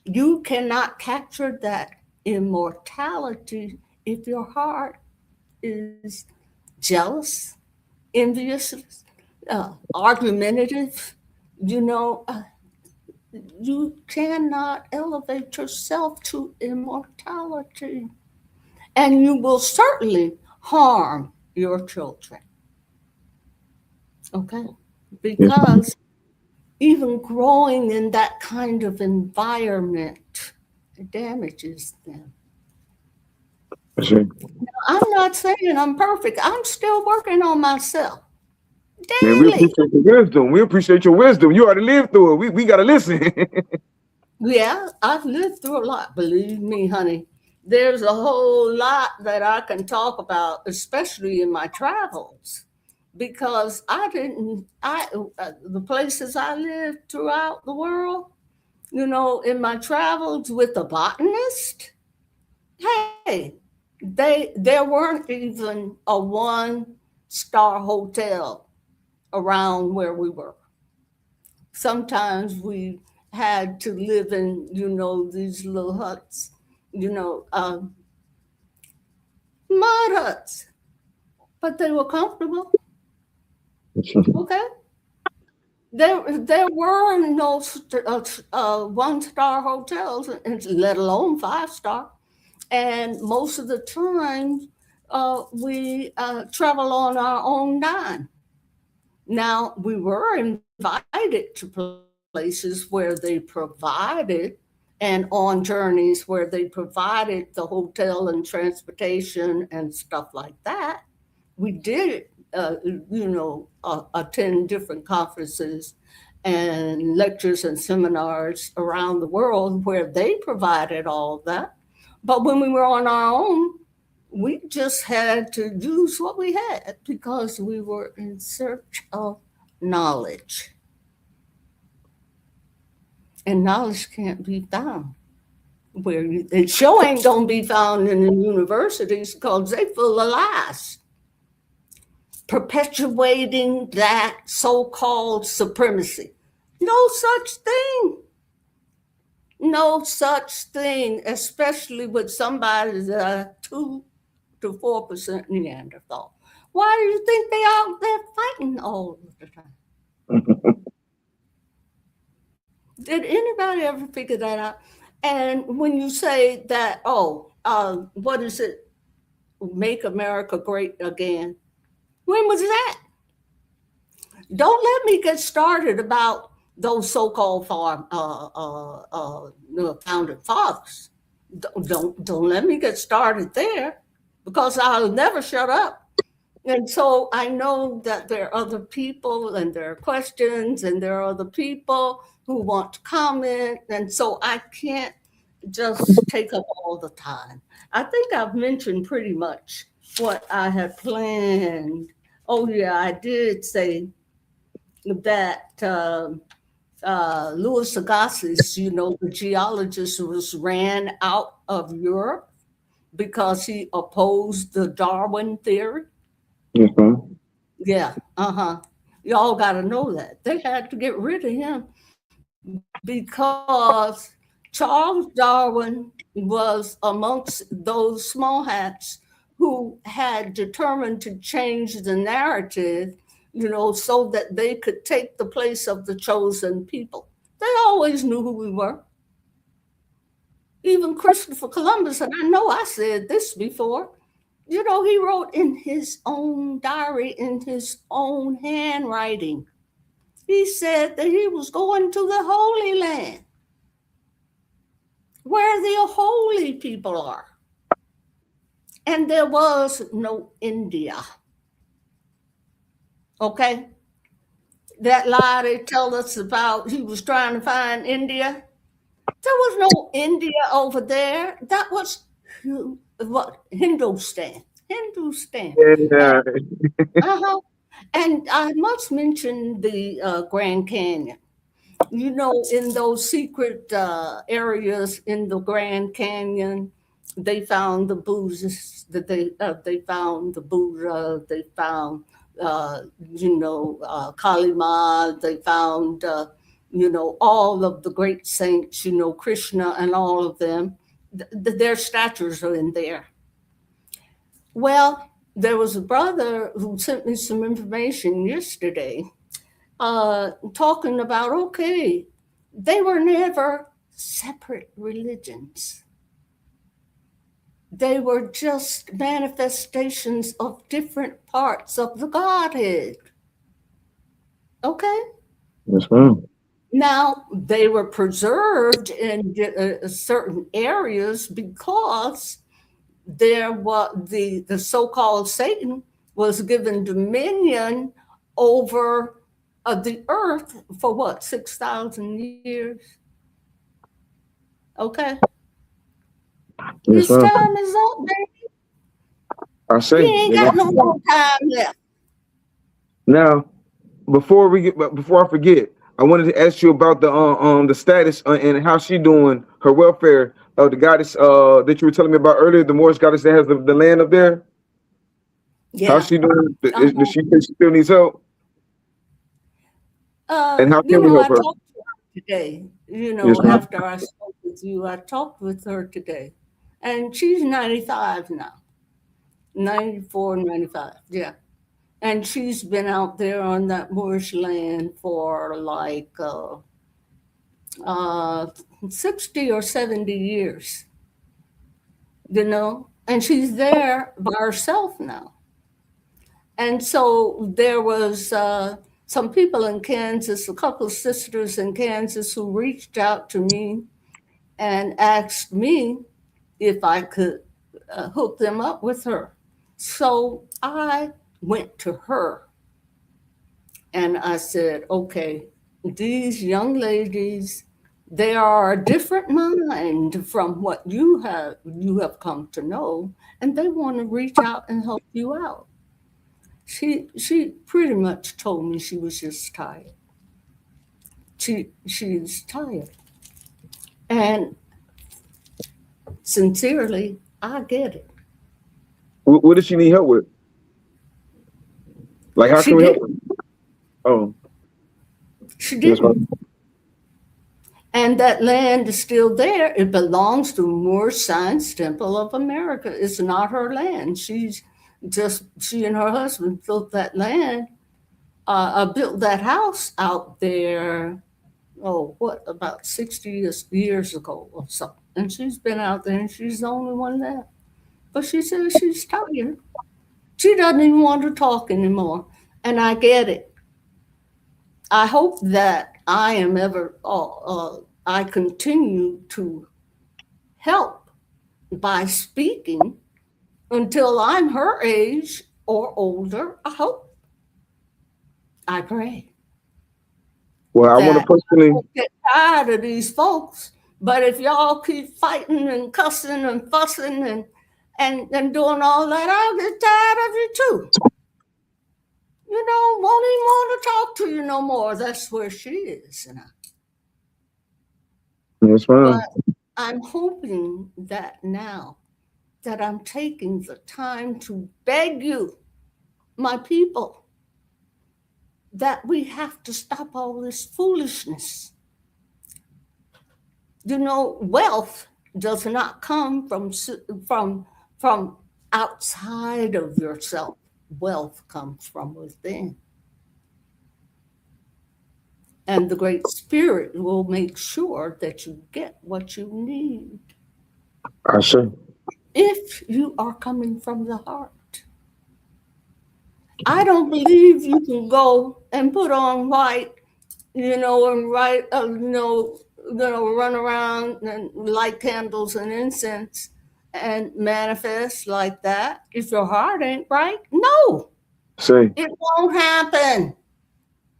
you cannot capture that immortality if your heart is jealous, envious, argumentative. You know, uh, you cannot elevate yourself to immortality, and you will certainly harm your children. Okay, yes, because even growing in that kind of environment damages them. I say, I'm not saying I'm perfect. I'm still working on myself. Man, we daily. appreciate your wisdom. We appreciate your wisdom. You already lived through it. We gotta listen. Yeah, I've lived through a lot. Believe me, honey. There's a whole lot that I can talk about, especially in my travels, because the places I lived throughout the world, in my travels with a botanist, hey, there weren't even a one-star hotel around where we were. Sometimes we had to live in, these little huts, you know, um, mud huts, but they were comfortable. Okay, there were no one-star hotels, and let alone five-star. And most of the time, we travel on our own dime. Now, we were invited to places where they provided, and on journeys where they provided the hotel and transportation and stuff like that. We did, attend different conferences and lectures and seminars around the world where they provided all that. But when we were on our own, we just had to use what we had because we were in search of knowledge. And knowledge can't be found it sure ain't gonna be found in the universities because they full of lies, perpetuating that so-called supremacy. No such thing. No such thing, especially with somebody that's 2 to 4% Neanderthal. Why do you think they out there fighting all of the time? Did anybody ever figure that out? And when you say that, what is it? Make America great again. When was that? Don't let me get started about those so-called founding fathers. Don't let me get started there because I'll never shut up. And so I know that there are other people and there are questions and there are other people who want to comment. And so I can't just take up all the time. I think I've mentioned pretty much what I had planned. Oh, yeah, I did say that Louis Agassiz, the geologist, was ran out of Europe because he opposed the Darwin theory. Mhm. Yeah, uh-huh. Y'all got to know that. They had to get rid of him because Charles Darwin was amongst those small hats who had determined to change the narrative, so that they could take the place of the chosen people. They always knew who we were. Even Christopher Columbus, and I know I said this before, he wrote in his own diary, in his own handwriting. He said that he was going to the Holy Land, where the holy people are. And there was no India. Okay? That lie they tell us about he was trying to find India. There was no India over there. That was what? Hindustan. Hindustan. And, Yeah. uh-huh. And I must mention the Grand Canyon. In those secret areas in the Grand Canyon, they found the Buddhists, that they found the Buddha, they found Kalima, they found all of the great saints, Krishna and all of them. Their statues are in there. Well, there was a brother who sent me some information yesterday talking about, okay, they were never separate religions. They were just manifestations of different parts of the Godhead. Okay? Yes, ma'am. Now, they were preserved in certain areas because there was the so-called Satan was given dominion over the earth for what, 6,000 years? Okay. Yes, His ma'am. time is up, baby. I He say. ain't got no more time left. Now, before I forget, I wanted to ask you about the status and how she doing, her welfare. The goddess that you were telling me about earlier, the Moorish goddess that has the land up there. How's Yeah. she doing? Uh-huh. Does she think she still needs help? And how can we I help her? talked to her today. Yes, ma'am. After I spoke with you, I talked with her today. And she's 95 now. 94, 95. Yeah. And she's been out there on that Moorish land for like uh, 60 or 70 years, and she's there by herself now. And so there was some people in Kansas, a couple of sisters in Kansas who reached out to me and asked me if I could hook them up with her. So I went to her and I said, okay, these young ladies, they are a different mind from what you have come to know, and they want to reach out and help you out. She pretty much told me she was just tired. She's tired. And sincerely, I get it. What does she need help with? Like, how She can we help did. her? Oh, She yes, didn't. ma'am. And that land is still there. It belongs to Moorish Science Temple of America. It's not her land. She and her husband built that land, built that house out there, oh, what, about 60 years ago or so. And she's been out there and she's the only one there. But she says she's tired. She doesn't even want to talk anymore. And I get it. I hope that I continue to help by speaking until I'm her age or older. I hope. I pray Well, I want to that I personally. won't get tired of these folks. But if y'all keep fighting and cussing and fussing and doing all that, I'll get tired of you too. Won't even want to talk to you no more. That's where she is. Yes, ma'am. But I'm hoping that now that I'm taking the time to beg you, my people, that we have to stop all this foolishness. Wealth does not come from outside of yourself. Wealth comes from within. And the Great Spirit will make sure that you get what you need I say. if you are coming from the heart. I don't believe you can go and put on white, and write, run around and light candles and incense and manifest like that if your heart ain't right. No, Say it won't happen.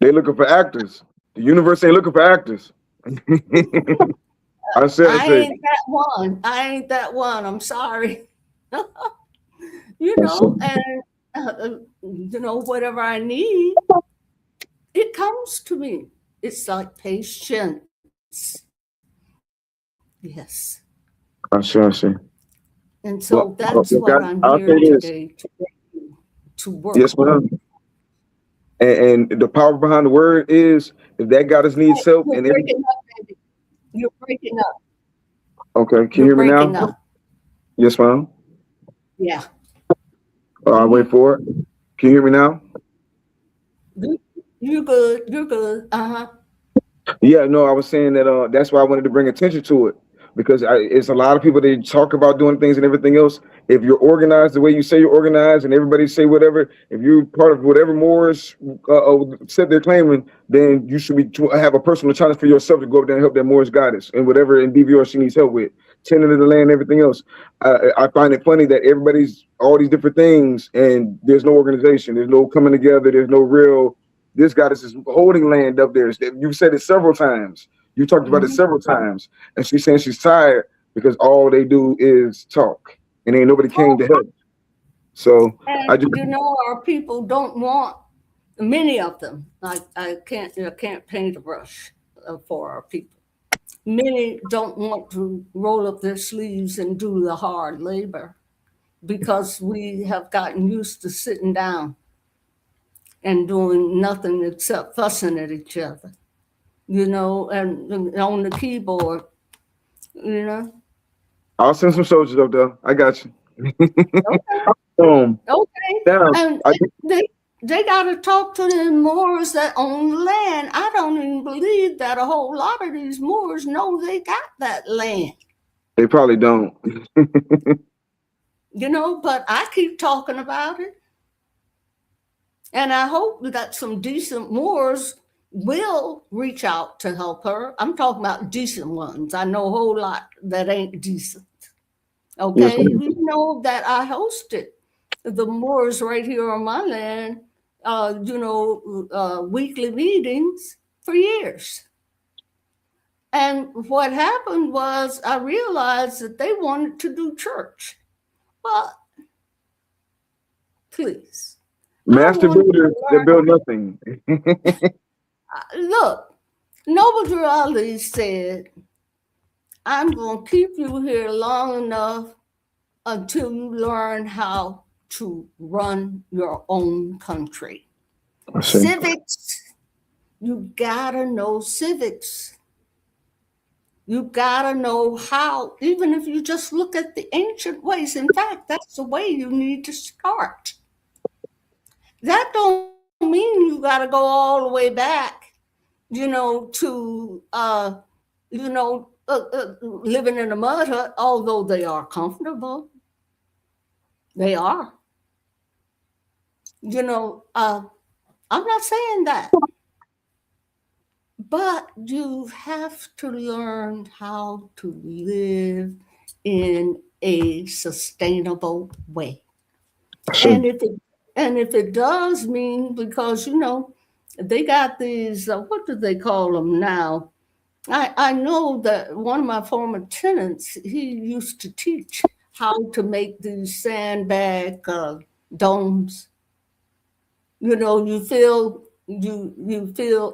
they looking for actors. The universe ain't looking for actors. I I say. ain't that one. I ain't that one. I'm sorry. I say. And whatever I need, it comes to me. It's like patience. Yes. I say. And so that's Well, what God, I'm I'll here say this. today to work Yes, on. ma'am. And the power behind the word is if that goddess needs help You're and breaking up, baby. You're breaking up. okay, can you You're hear me breaking now? up. Yes, ma'am. Yeah. I'll wait for it. Can you hear me now? You're good. You're good. Uh-huh. Yeah, no, I was saying that that's why I wanted to bring attention to it because it's a lot of people that talk about doing things and everything else. If you're organized the way you say you're organized and everybody say whatever, if you're part of whatever Moors said they're claiming, then you should have a personal challenge for yourself to go up there and help that Moorish goddess and whatever in DVR she needs help with, tending to the land and everything else. I find it funny that everybody's all these different things and there's no organization, there's no coming together, there's no real this goddess is holding land up there. You've said it several times. You talked about it Mhm. several times, and she's saying she's tired because all they do is talk, and ain't nobody came to help. So I And just our people don't want, many of them. I can't paint a brush for our people. Many don't want to roll up their sleeves and do the hard labor because we have gotten used to sitting down and doing nothing except fussing at each other, and on the keyboard, you know. I'll send some soldiers up there. I got you. Okay, um, okay. now And I, they got to talk to the Moors that own the land. I don't even believe that a whole lot of these Moors know they got that land, they probably don't. but I keep talking about it. And I hope that some decent Moors will reach out to help her. I'm talking about decent ones. I know a whole lot that ain't decent. Yes, Okay, ma'am. you know that I hosted the Moors right here on my land, weekly meetings for years. And what happened was I realized that they wanted to do church. But please, I Master wanted to builders that learn. build nothing. Look, Noble Ali said, I'm going to keep you here long enough until you learn how to run your own country. I see. Civics, you gotta know civics. You gotta know how, even if you just look at the ancient ways. In fact, that's the way you need to start. That don't mean you gotta go all the way back, to living in a mud hut, although they are comfortable. They are. I'm not saying that, but you have to learn how to live in a sustainable way. I see. And if it does mean, because they got these, what do they call them now? I know that one of my former tenants, he used to teach how to make these sandbag domes. You feel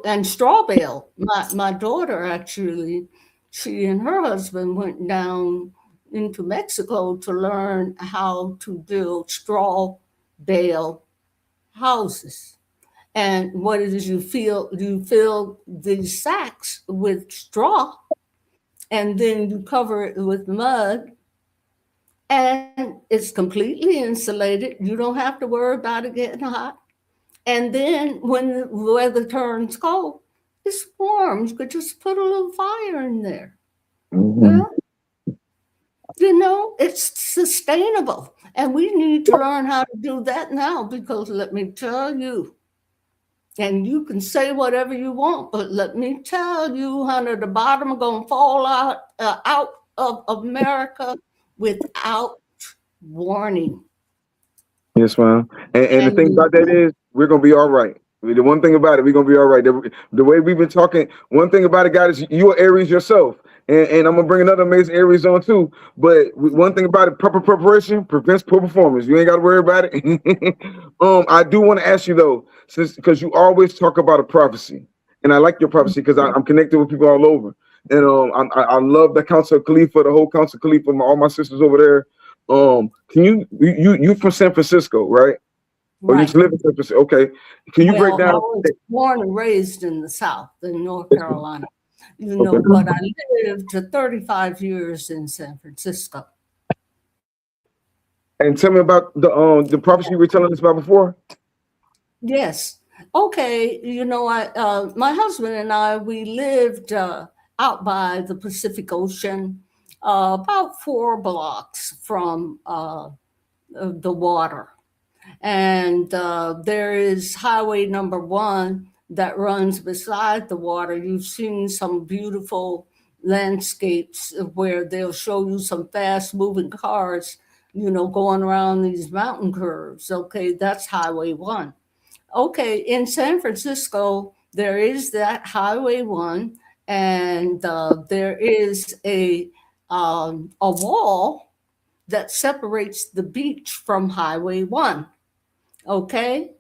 and straw bale. My daughter actually, she and her husband went down into Mexico to learn how to build straw bale houses. And what it is, you fill these sacks with straw, and then you cover it with mud, and it's completely insulated. You don't have to worry about it getting hot. And then when the weather turns cold, it's warm. You could just put a little fire in there. Mhm. Yeah. It's sustainable. And we need to learn how to do that now, because let me tell you, and you can say whatever you want, but let me tell you, honey, the bottom are going to fall out of America without warning. Yes, ma'am. And the thing And about that is, we're gonna be all right. I mean, the one thing about it, we're gonna be all right. The way we've been talking, one thing about it, God, is you're Aries yourself, and I'm gonna bring another amazing Aries on too. But one thing about it, proper preparation prevents poor performance. You ain't got to worry about it. I do want to ask you though, since because you always talk about a prophecy, and I like your prophecy because I'm connected with people all over, and I love the Council of Khalifa, the whole Council of Khalifa, all my sisters over there. Can you from San Francisco, right? Or you just right. live in San Francisco? Okay. Can you break Well, I down? was born and raised in the South, in North Carolina, Okay. but I lived 35 years in San Francisco. And tell me about the prophecy you were telling us about before. Yes. Okay. My husband and I, we lived out by the Pacific Ocean, about 4 blocks from the water. And there is highway number 1 that runs beside the water. You've seen some beautiful landscapes where they'll show you some fast moving cars, going around these mountain curves. Okay, that's highway 1. Okay, in San Francisco, there is that Highway 1, and there is a wall that separates the beach from Highway 1. Okay?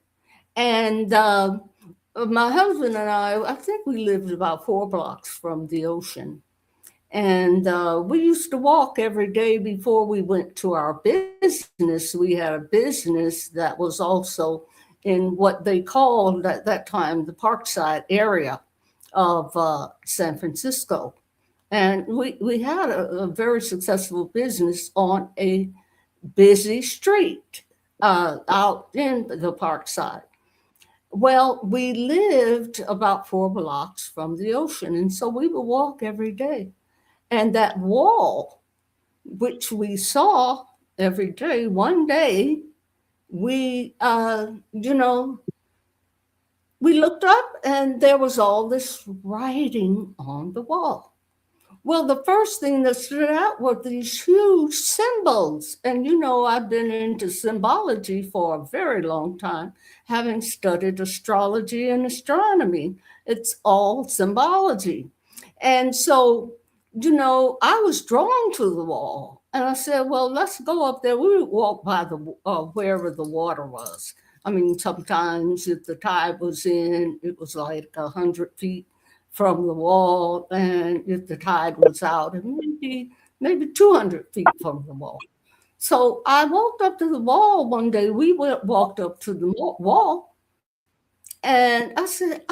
And my husband and I think we lived about 4 blocks from the ocean. And we used to walk every day before we went to our business. We had a business that was also in what they called at that time the Parkside area of San Francisco. And we had a very successful business on a busy street out in the Parkside. Well, we lived about 4 blocks from the ocean, and so we would walk every day. And that wall, which we saw every day, one day we, we looked up and there was all this writing on the wall. Well, the first thing that stood out were these huge symbols. And I've been into symbology for a very long time, having studied astrology and astronomy. It's all symbology. And so, I was drawn to the wall. And I said, well, let's go up there. We would walk by the wherever the water was. I mean, sometimes if the tide was in, it was like 100 feet from the wall, and if the tide was out, and maybe 200 feet from the wall. So I walked up to the wall one day. Walked up to the wall, and I said,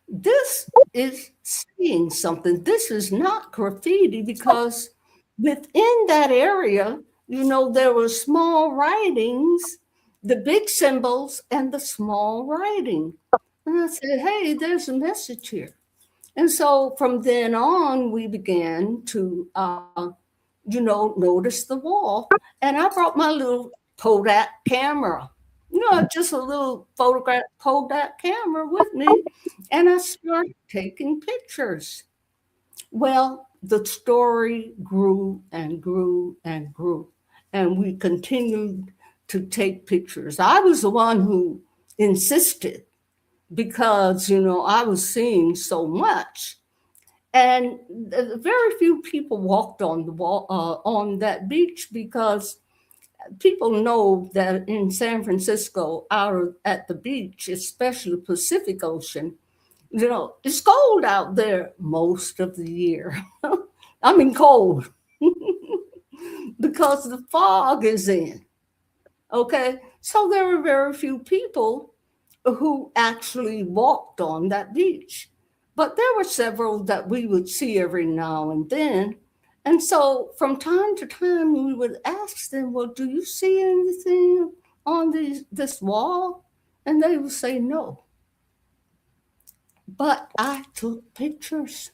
this is saying something. This is not graffiti because within that area, there were small writings, the big symbols and the small writing. And I said, hey, there's a message here. And so from then on, we began to, notice the wall. And I brought my little Kodak camera, just a little photograph Kodak camera with me. And I started taking pictures. Well, the story grew and grew and grew. And we continued to take pictures. I was the one who insisted because I was seeing so much, and very few people walked on the wall on that beach because people know that in San Francisco, out at the beach, especially Pacific Ocean, it's cold out there most of the year. I mean, cold because the fog is in. Okay, so there were very few people who actually walked on that beach. But there were several that we would see every now and then. And so from time to time, we would ask them, well, do you see anything on this wall? And they would say no. But I took pictures.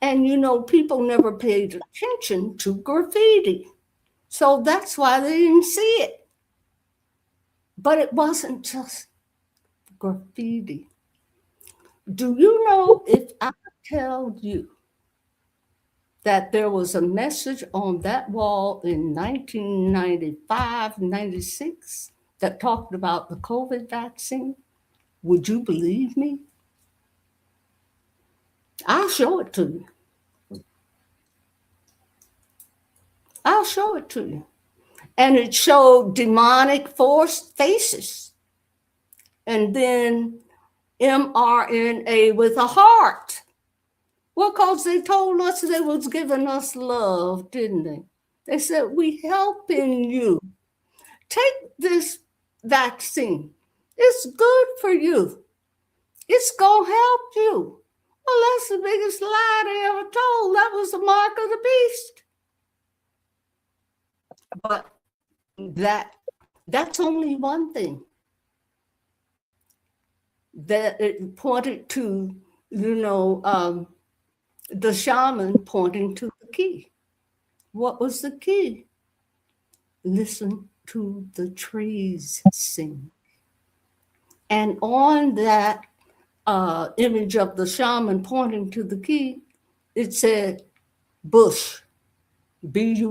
And people never paid attention to graffiti. So that's why they didn't see it. But it wasn't just graffiti. Do you know if I tell you that there was a message on that wall in 1995, 96 that talked about the COVID vaccine? Would you believe me? I'll show it to you. I'll show it to you. And it showed demonic force faces. And then mRNA with a heart. Well, because they told us they was giving us love, didn't they? They said, we helping you. Take this vaccine. It's good for you. It's going to help you. Well, that's the biggest lie they ever told. That was the mark of the beast. But that's only one thing. That it pointed to, the shaman pointing to the key. What was the key? Listen to the trees sing. And on that image of the shaman pointing to the key, it said Bush, Bush.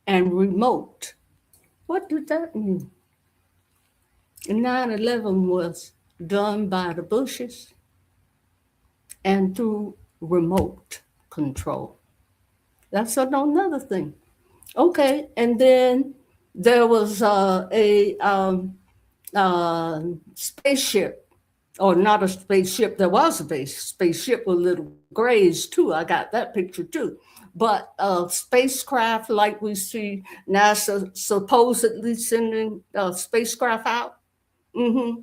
and remote. What did that mean? 9/11 was done by the Bushes and through remote control. That's another thing. Okay, and then there was spaceship, or not a spaceship. There was a spaceship with little grays too. I got that picture too. But spacecraft like we see NASA supposedly sending spacecraft out, hmm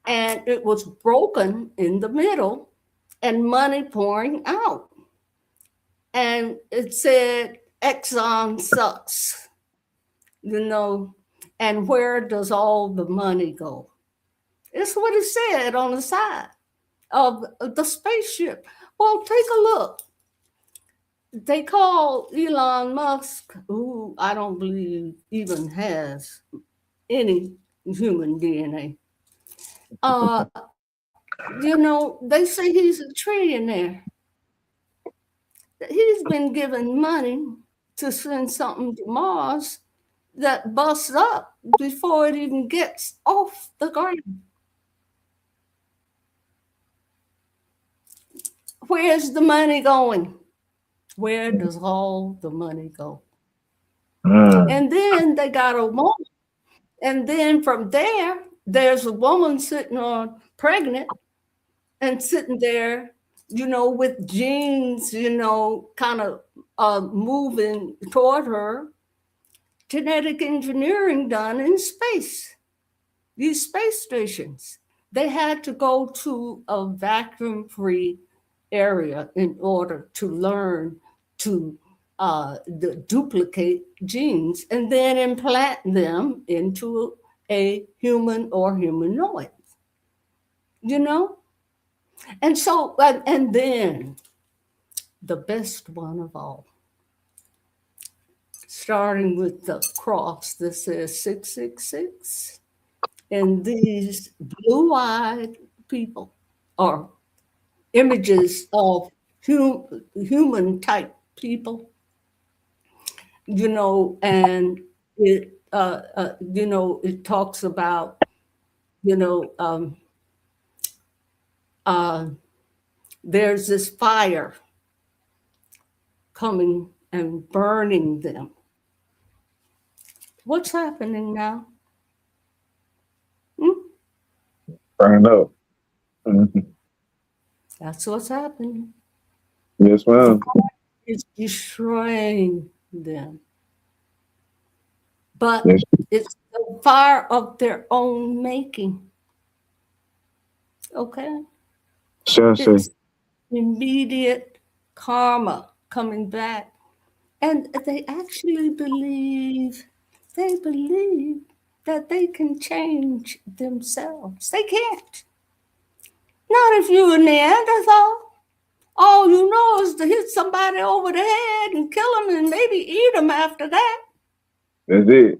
and it was broken in the middle, and money pouring out, and it said Exxon sucks, you know, and where does all the money go? It's what it said on the side of the spaceship. Well, take a look. They call Elon Musk, who I don't believe even has any human DNA. They say he's a trillionaire. He's been given money to send something to Mars that busts up before it even gets off the ground. Where's the money going? Where does all the money go? Mm. And then they got a woman. And then from there, there's a woman sitting on pregnant and sitting there, with genes, kind of moving toward her. Genetic engineering done in space. These space stations, they had to go to a vacuum free area in order to learn to duplicate genes and then implant them into a human or humanoid, you know? And so, and then the best one of all, starting with the cross that says 666, and these blue eyed people are images of human type people, and it talks about, you know, um, uh, there's this fire coming and burning them. What's happening now? Hmm? Burn up. Mhm. That's what's happening. Yes, The ma'am. fire is destroying them, but Yes, it's the fire of their own making. Okay, Sensei. it's immediate karma coming back. And they actually believe that they can change themselves. They can't. Not if you're a Neanderthal. All you know is to hit somebody over the head and kill them and maybe eat them after that. That's it.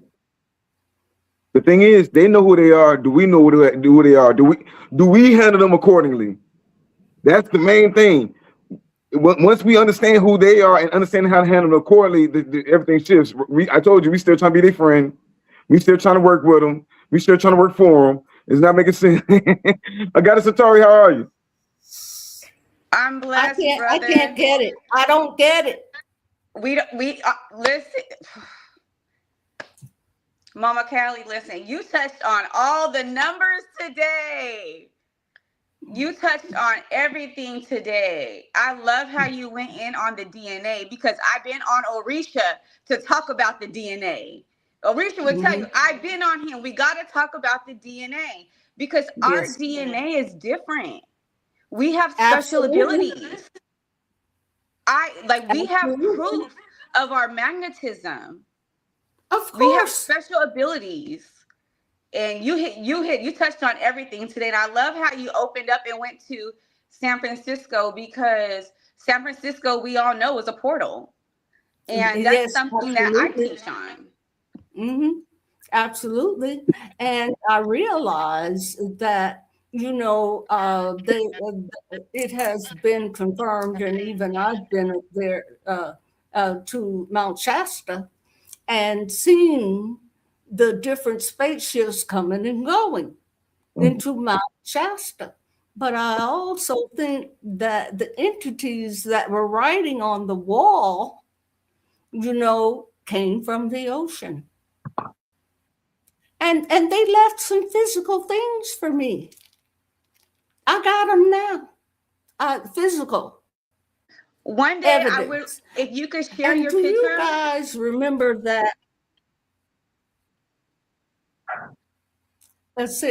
The thing is, they know who they are. Do we know who they are? Do we handle them accordingly? That's the main thing. Once we understand who they are and understand how to handle them accordingly, everything shifts. I told you, we still trying to be their friend. We still trying to work with them. We still trying to work for them. It's not making sense. I got it, Satori. How are you? I'm blessed, I can't brother. get it. I don't get it. We don't- we listen, Mama Callie. Listen, you touched on all the numbers today. You touched on everything today. I love how you went in on the DNA because I've been on Orisha to talk about the DNA. Orisha would tell you, Mhm. I've been on him. We got to talk about the DNA because our Yes, DNA is different. We have special absolutely. abilities. We have Absolutely. proof of our magnetism. Of We have course. special abilities. And you touched on everything today. And I love how you opened up and went to San Francisco because San Francisco, we all know, is a portal. And that's Yes, something that I absolutely. teach on. Hmm. Absolutely. And I realize that, it has been confirmed, and even I've been there to Mount Shasta, and seeing the different spaceships coming and going into Mount Shasta. But I also think that the entities that were writing on the wall, came from the ocean. And they left some physical things for me. I got them now. Physical One day I will, evidence. if you could share And your do you picture. guys remember that?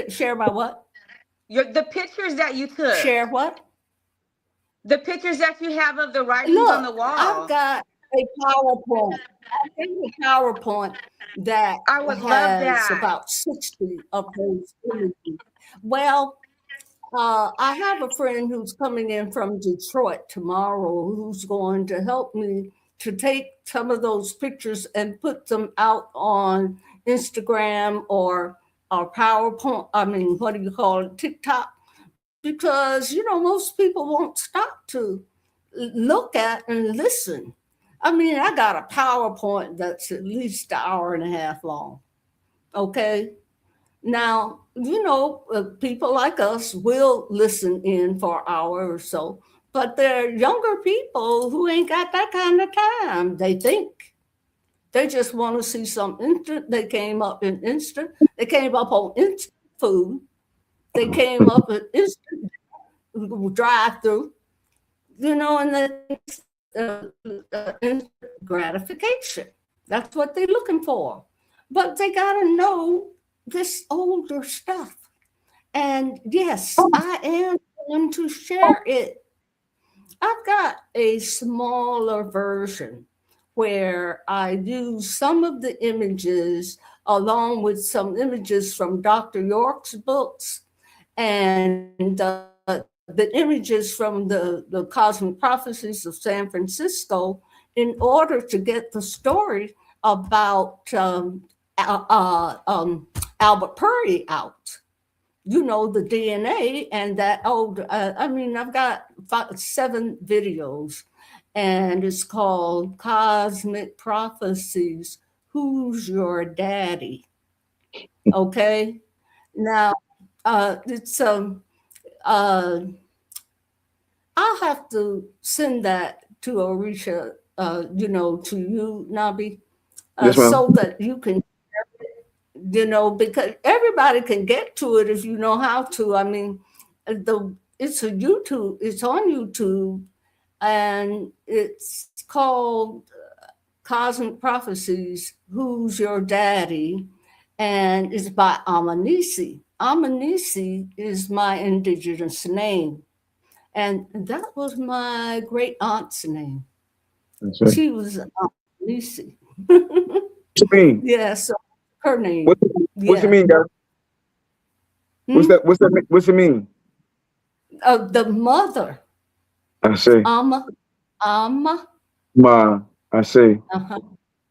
Share my what? The pictures that you took. Share what? The pictures that you have of the writings on the Look, I've wall. got a PowerPoint. I've got a PowerPoint that I would love has that. about 60 of those images. Well, I have a friend who's coming in from Detroit tomorrow who's going to help me to take some of those pictures and put them out on Instagram or PowerPoint. I mean, what do you call it? TikTok. Because, most people won't stop to look at and listen. I mean, I got a PowerPoint that's at least an hour and a half long. Okay. Now, people like us will listen in for an hour or so, but there are younger people who ain't got that kind of time. They think they just want to see some instant. They came up in instant. They came up on instant food. They came up at instant drive through, and then instant gratification. That's what they're looking for. But they got to know this older stuff. And yes, I am going to share it. I've got a smaller version where I use some of the images along with some images from Dr. York's books and the images from the Cosmic Prophecies of San Francisco in order to get the story about Albert Purdy out. The DNA and that old, I've got 7 videos, and it's called Cosmic Prophecies, Who's Your Daddy? Okay. Now, it's, I'll have to send that to Orisha, to you, Nabi, Yes, ma'am. so that you can, because everybody can get to it if you know how to. I mean, it's on YouTube, and it's called Cosmic Prophecies, Who's Your Daddy? And it's by Amanisi. Amanisi is my indigenous name. And that was my great aunt's name. That's right. She was Amanisi. What you mean? Yeah, so her name. What's it mean, guys? What's it mean? The mother. I say. Ama. Ma. I say. Uh-huh.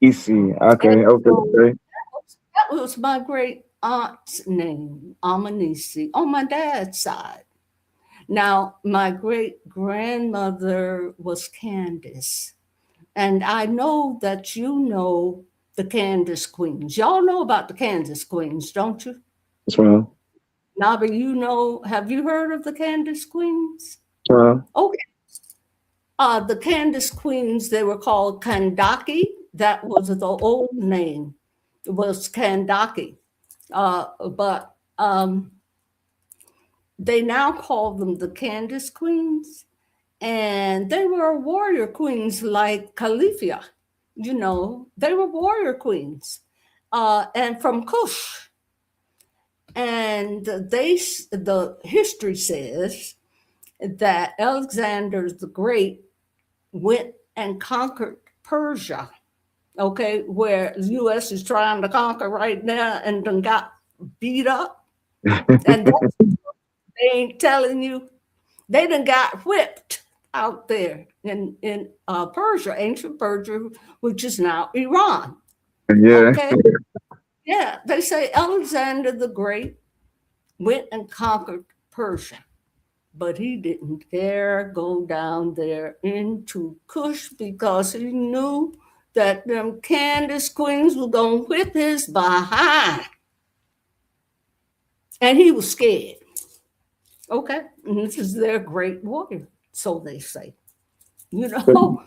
Easy. Okay. So Okay. that was my great aunt's name, Amanisi, on my dad's side. Now, my great grandmother was Candace. And I know that you know the Candace Queens. Y'all know about the Candace Queens, don't you? Yes, ma'am. Nabi, have you heard of the Candace Queens? Okay. The Candace Queens, they were called Kandaki. That was the old name. It was Kandaki. But they now call them the Candace Queens. And they were warrior queens like Khalifa. They were warrior queens. And from Kush. And the history says that Alexander the Great went and conquered Persia, okay, where the U.S. is trying to conquer right now and then got beat up. And that's, they ain't telling you, they done got whipped out there in Persia, ancient Persia, which is now Iran. Yeah. Okay. Yeah, they say Alexander the Great went and conquered Persia, but he didn't dare go down there into Kush because he knew that them Candace queens were going to whip his behind. And he was scared. Okay. And this is their great warrior, so they say. You know,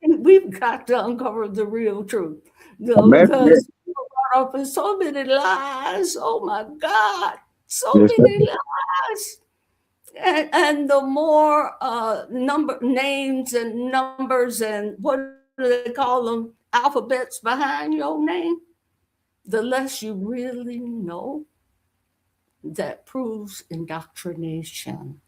we've got to uncover the real truth. Imagine Because we were brought up in so many lies. Oh my God. So that. many lies. And the more names and numbers and what do they call them? Alphabets behind your name, the less you really know. That proves indoctrination,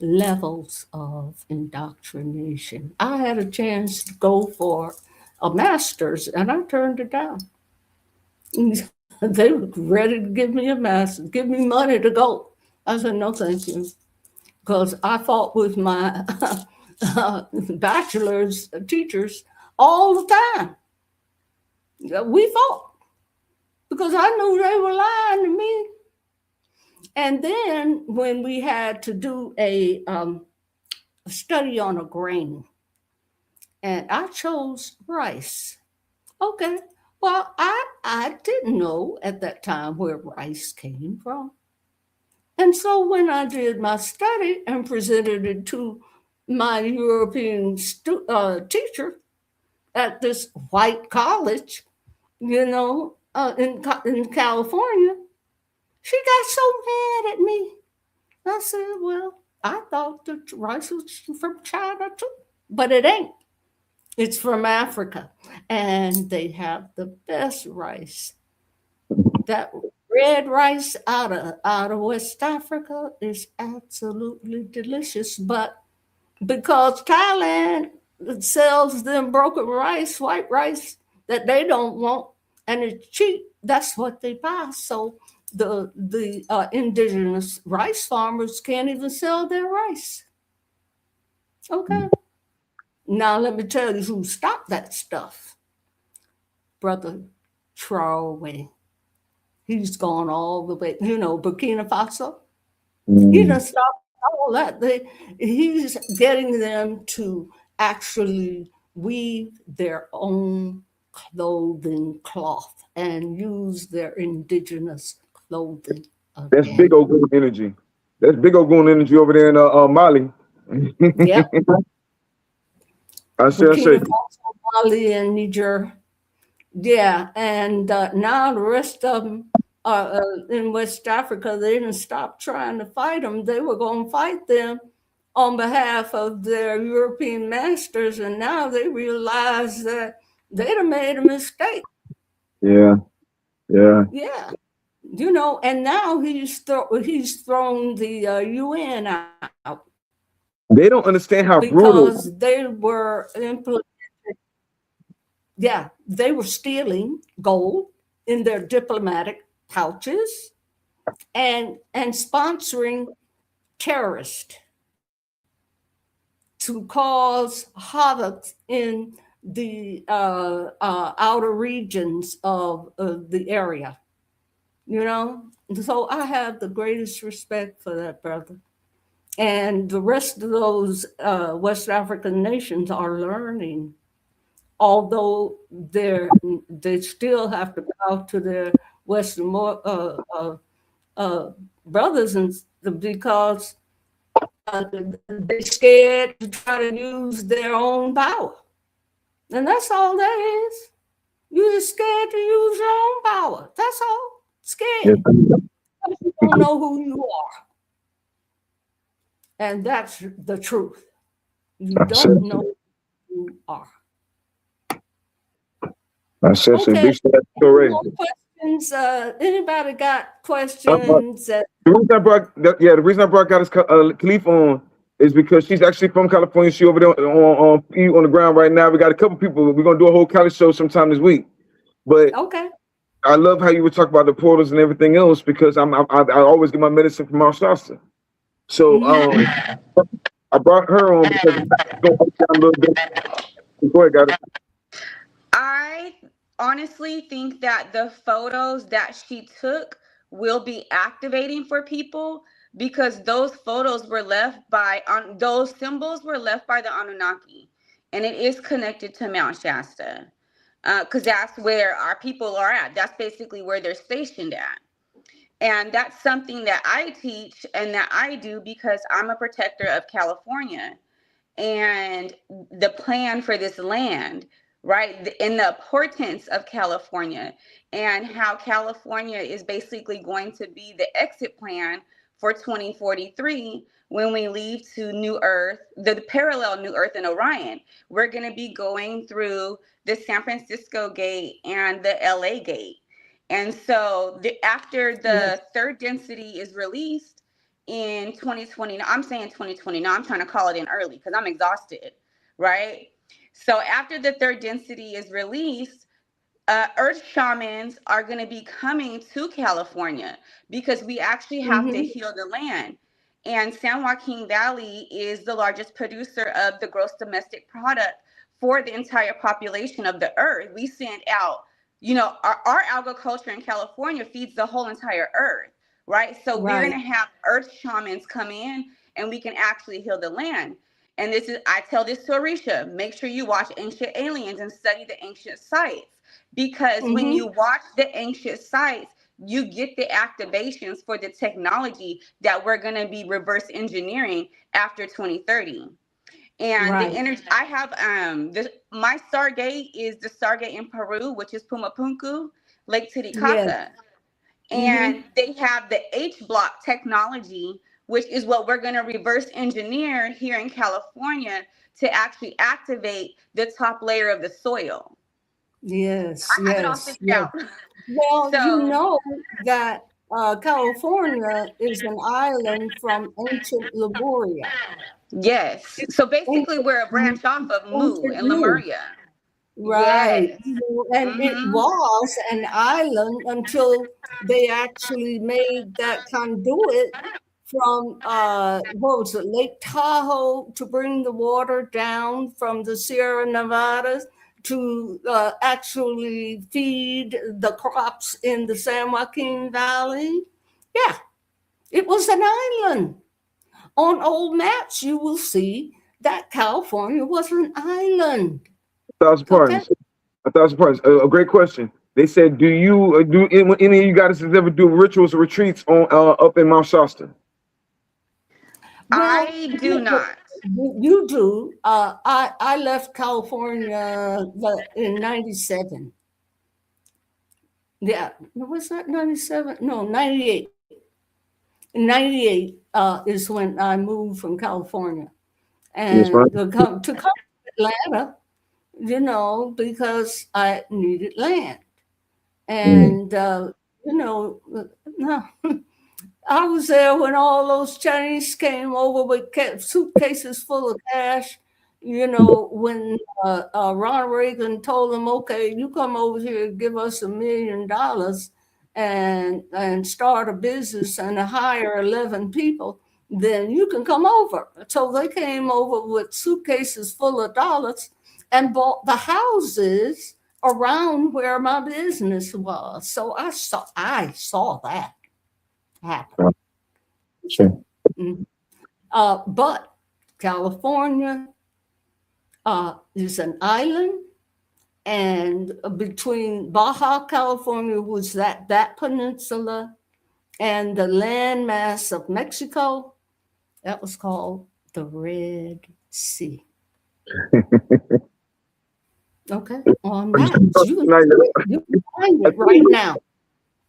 levels of indoctrination. I had a chance to go for a master's and I turned it down. They were ready to give me a master's, give me money to go. I said, no, thank you. Because I fought with my bachelor's teachers all the time. We fought because I knew they were lying to me. And then when we had to do a study on a grain, and I chose rice. Okay, well, I didn't know at that time where rice came from. And so when I did my study and presented it to my European teacher at this white college, in California, she got so mad at me. I said, well, I thought the rice was from China too, but it ain't. It's from Africa. And they have the best rice. That red rice out of West Africa is absolutely delicious. But because Thailand sells them broken rice, white rice that they don't want, and it's cheap, that's what they buy. So the indigenous rice farmers can't even sell their rice. Okay. Now let me tell you who stopped that stuff. Brother Traore. He's gone all the way, Burkina Faso. He done stopped all that. He's getting them to actually weave their own clothing cloth and use their indigenous clothing That's again. big old goon energy. That's big old goon energy over there in Mali. Yep. I say. Burkina Faso, Mali, and Niger. Yeah, and now the rest of them are in West Africa. They didn't stop trying to fight them. They were going to fight them on behalf of their European masters, and now they realize that they'd have made a mistake. Yeah. Yeah, and now he's thrown the UN out They don't understand how brutal. because they were they were stealing gold in their diplomatic pouches and sponsoring terrorists to cause havoc in the outer regions of the area. So I have the greatest respect for that brother. And the rest of those West African nations are learning, although they still have to bow to their Western brothers, and because they're scared to try to use their own power. And that's all that is. You're just scared to use your own power. That's all. Scared. Because you don't know who you are. And that's the truth. You don't know who you are. I said, Okay. big shout out to Ray. Questions? Anybody got questions? The reason I brought Khalifa on is because she's actually from California. She over there on the ground right now. We got a couple people. We're gonna do a whole Cali show sometime this week. But Okay. I love how you were talking about the portals and everything else because I always get my medicine from Mount Shasta. So I brought her on because a little bit. Go ahead, got it. I honestly think that the photos that she took will be activating for people because those photos were left by those symbols were left by the Anunnaki, and it is connected to Mount Shasta. because that's where our people are at. That's basically where they're stationed at. And that's something that I teach and that I do because I'm a protector of California and the plan for this land, right? And the importance of California and how California is basically going to be the exit plan for 2043 when we leave to New Earth, the parallel New Earth and Orion. We're going to be going through the San Francisco gate and the LA gate. And so after the third density is released, in 2020, I'm saying 2020, now I'm trying to call it in early because I'm exhausted, right? So after the third density is released, earth shamans are going to be coming to California because we actually have to heal the land. And San Joaquin Valley is the largest producer of the gross domestic product for the entire population of the earth. We send out, our agriculture in California feeds the whole entire earth, right? So we're going to have earth shamans come in and we can actually heal the land. And I tell this to Arisha, make sure you watch Ancient Aliens and study the ancient sites. Because when you watch the ancient sites, you get the activations for the technology that we're going to be reverse engineering after 2030. And the energy I have, my Stargate is the Stargate in Peru, which is Pumapunku, Lake Titicaca. And they have the H block technology, which is what we're going to reverse engineer here in California to actually activate the top layer of the soil. Yes, I have it all figured out. Well, you know that California is an island from ancient Lemuria. Yes. So basically, we're a branch off of Mu and Lemuria. Right. Yes. And it was an island until they actually made that conduit from what was it, Lake Tahoe, to bring the water down from the Sierra Nevadas to actually feed the crops in the San Joaquin Valley. Yeah, it was an island. On old maps, you will see that California was an island. 1,000 pardons. 1,000 pardons. A great question. They said, do any of you guys ever do rituals or retreats on up in Mount Shasta? Well, I do not. You do. I left California in 97. Yeah, was that 97? No, 98. In 98 is when I moved from California. And to come to Atlanta, because I needed land. And, no. I was there when all those Chinese came over with suitcases full of cash. When Ronald Reagan told them, okay, you come over here and give us $1 million and start a business and hire 11 people, then you can come over. So they came over with suitcases full of dollars and bought the houses around where my business was. So I saw that happen. Sure. But California is an island, and between Baja California was that peninsula and the landmass of Mexico, that was called the Red Sea. Okay, on maps. You can find it right now.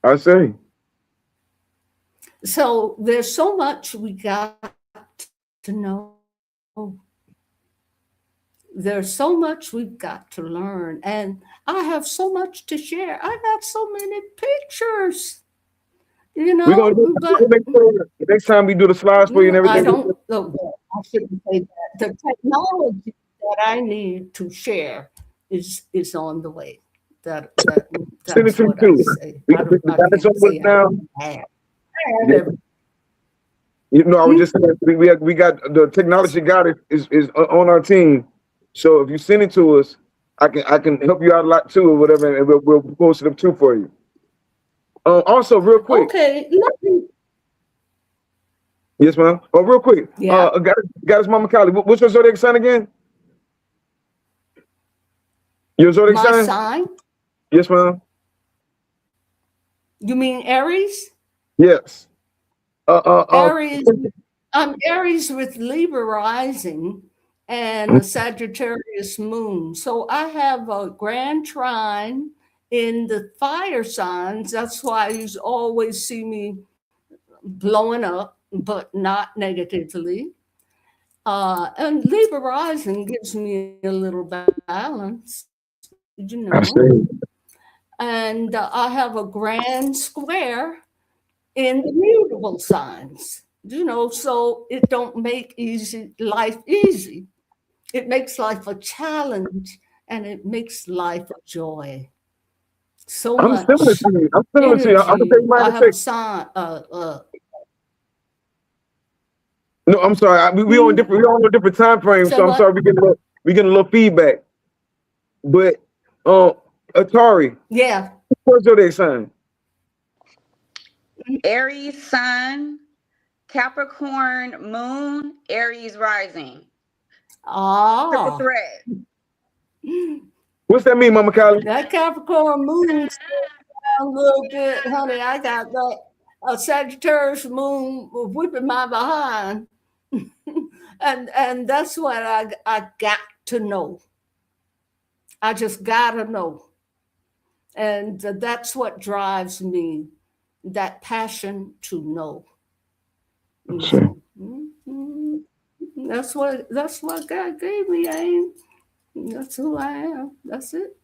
I see. So there's so much we got to know. There's so much we've got to learn. And I have so much to share. I got so many pictures. We're gonna do next time we do the slides for you and everything. I shouldn't say that. The technology that I need to share is on the way. That's Send it to me what I too. say. I was just saying we got the technology guy is on our team. So if you send it to us, I can help you out a lot too or whatever, and we'll post it up too for you. Also, real quick. Okay. Yes, ma'am. Oh, real quick. Yeah. Got his mama Callie. What's your zodiac sign again? Your zodiac My sign? sign? Yes, ma'am. You mean Aries? Yes. Aries, I'm Aries with Libra rising and a Sagittarius moon. So I have a grand trine in the fire signs. That's why you always see me blowing up, but not negatively. And Libra rising gives me a little balance, I see. And I have a grand square in the mutable signs, so it don't make life easy. It makes life a challenge and it makes life a joy. So I'm similar much to you. I'm similar to you. I'm gonna take energy. mine I to have a say. sign. No, I'm sorry. We on Hmm? different. We all on different time frames, So so I'm what? sorry. We getting a little feedback. But Atari, Yeah. what's your day sign? Aries sun, Capricorn moon, Aries rising. Triple Ah, threat. What's that mean, Mama Kylie? that Capricorn moon a little bit, honey. I got that Sagittarius moon whipping my behind, and that's what I got to know. I just gotta know, and that's what drives me. That passion to know. And Sure. so that's what God gave me. I ain't. That's who I am. That's it.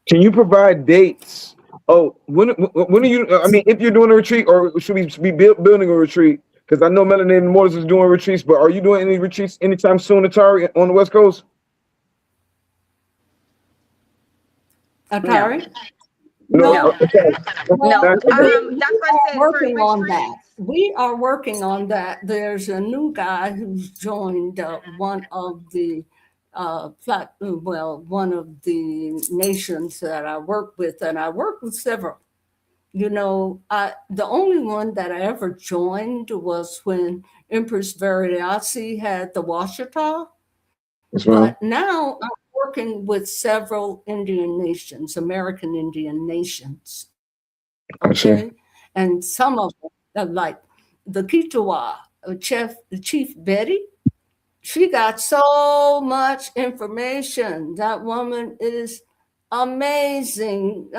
Can you provide dates? Oh, when are you? I mean, if you're doing a retreat, or should we be building a retreat? Because I know Melanated Immortals is doing retreats, but are you doing any retreats anytime soon, Atari, on the West Coast? No, Atari. No, No. no, Atari. Well, no. we That's why I are said for working on that. retreats. We are working on that. There's a new guy who's joined one of the one of the nations that I work with, and I work with several. The only one that I ever joined was when Empress Veriasi had the Washita, Yes, but ma'am. now I'm working with several Indian nations, American Indian nations. I see. Okay, and some of them, like the Kituwa Chief Betty, she got so much information. That woman is amazing.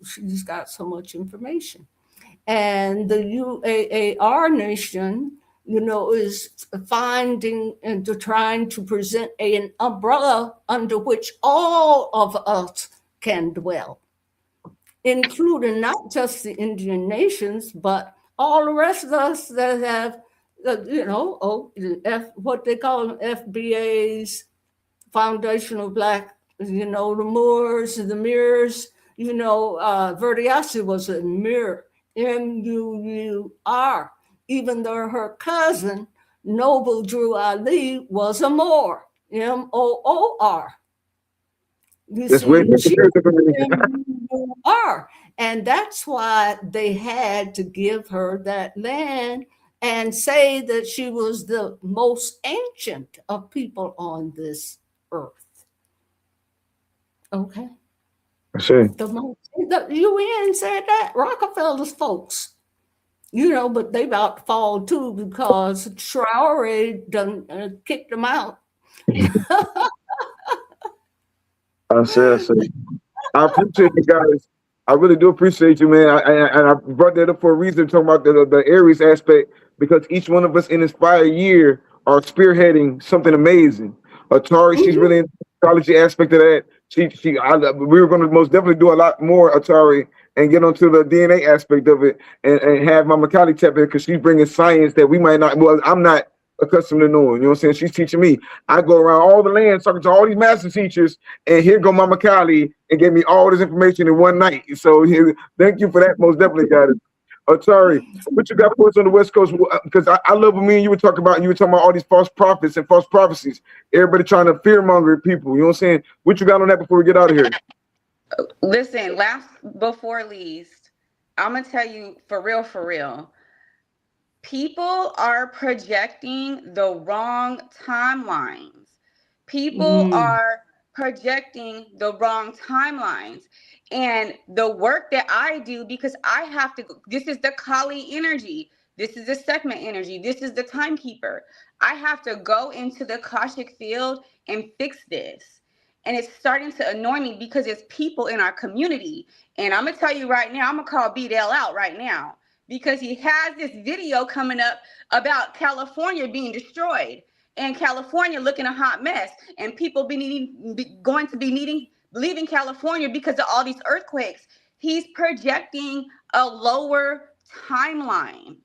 She's got so much information. And the UAAR nation, is finding and trying to present an umbrella under which all of us can dwell, including not just the Indian nations, but all the rest of us that have, what they call them, FBAs, Foundational Black, the Moors, the Mirrors, Verdiasi was a Mirror, Muur, even though her cousin, Noble Drew Ali, was a Moor, Moor. You That's way see, too she confusing for me. are. And that's why they had to give her that land and say that she was the most ancient of people on this earth. Okay. I see. The UN said that, Rockefeller's folks. But they about to fall too because Traore done kicked them out. I see. I see. I appreciate you guys. I really do appreciate you, man. And I brought that up for a reason, talking about the Aries aspect, because each one of us in Inspire year are spearheading something amazing. Atari, she's Mhm. really in the psychology aspect of that. We were going to most definitely do a lot more Atari and get onto the DNA aspect of it, and have Mama Kali tap in, because she's bringing science that we might not. Well, I'm not accustomed to knowing. You know what I'm saying? She's teaching me. I go around all the lands talking to all these master teachers, and here go Mama Kylie and gave me all this information in one night. So thank you for that, most definitely, guys. Sorry, what you got for us on the West Coast? Because I love what me and you were talking about. You were talking about all these false prophets and false prophecies. Everybody trying to fearmonger people. You know what I'm saying? What you got on that before we get out of here? Listen, last before least, I'm gonna tell you for real, for real. People are projecting the wrong timelines. People are projecting the wrong timelines. And the work that I do, because I have to, this is the Kali energy. This is the segment energy. This is the timekeeper. I have to go into the Akashic field and fix this. And it's starting to annoy me because it's people in our community. And I'm going to tell you right now, I'm going to call BDL out right now because he has this video coming up about California being destroyed and California looking a hot mess and people going to be leaving California because of all these earthquakes. He's projecting a lower timeline.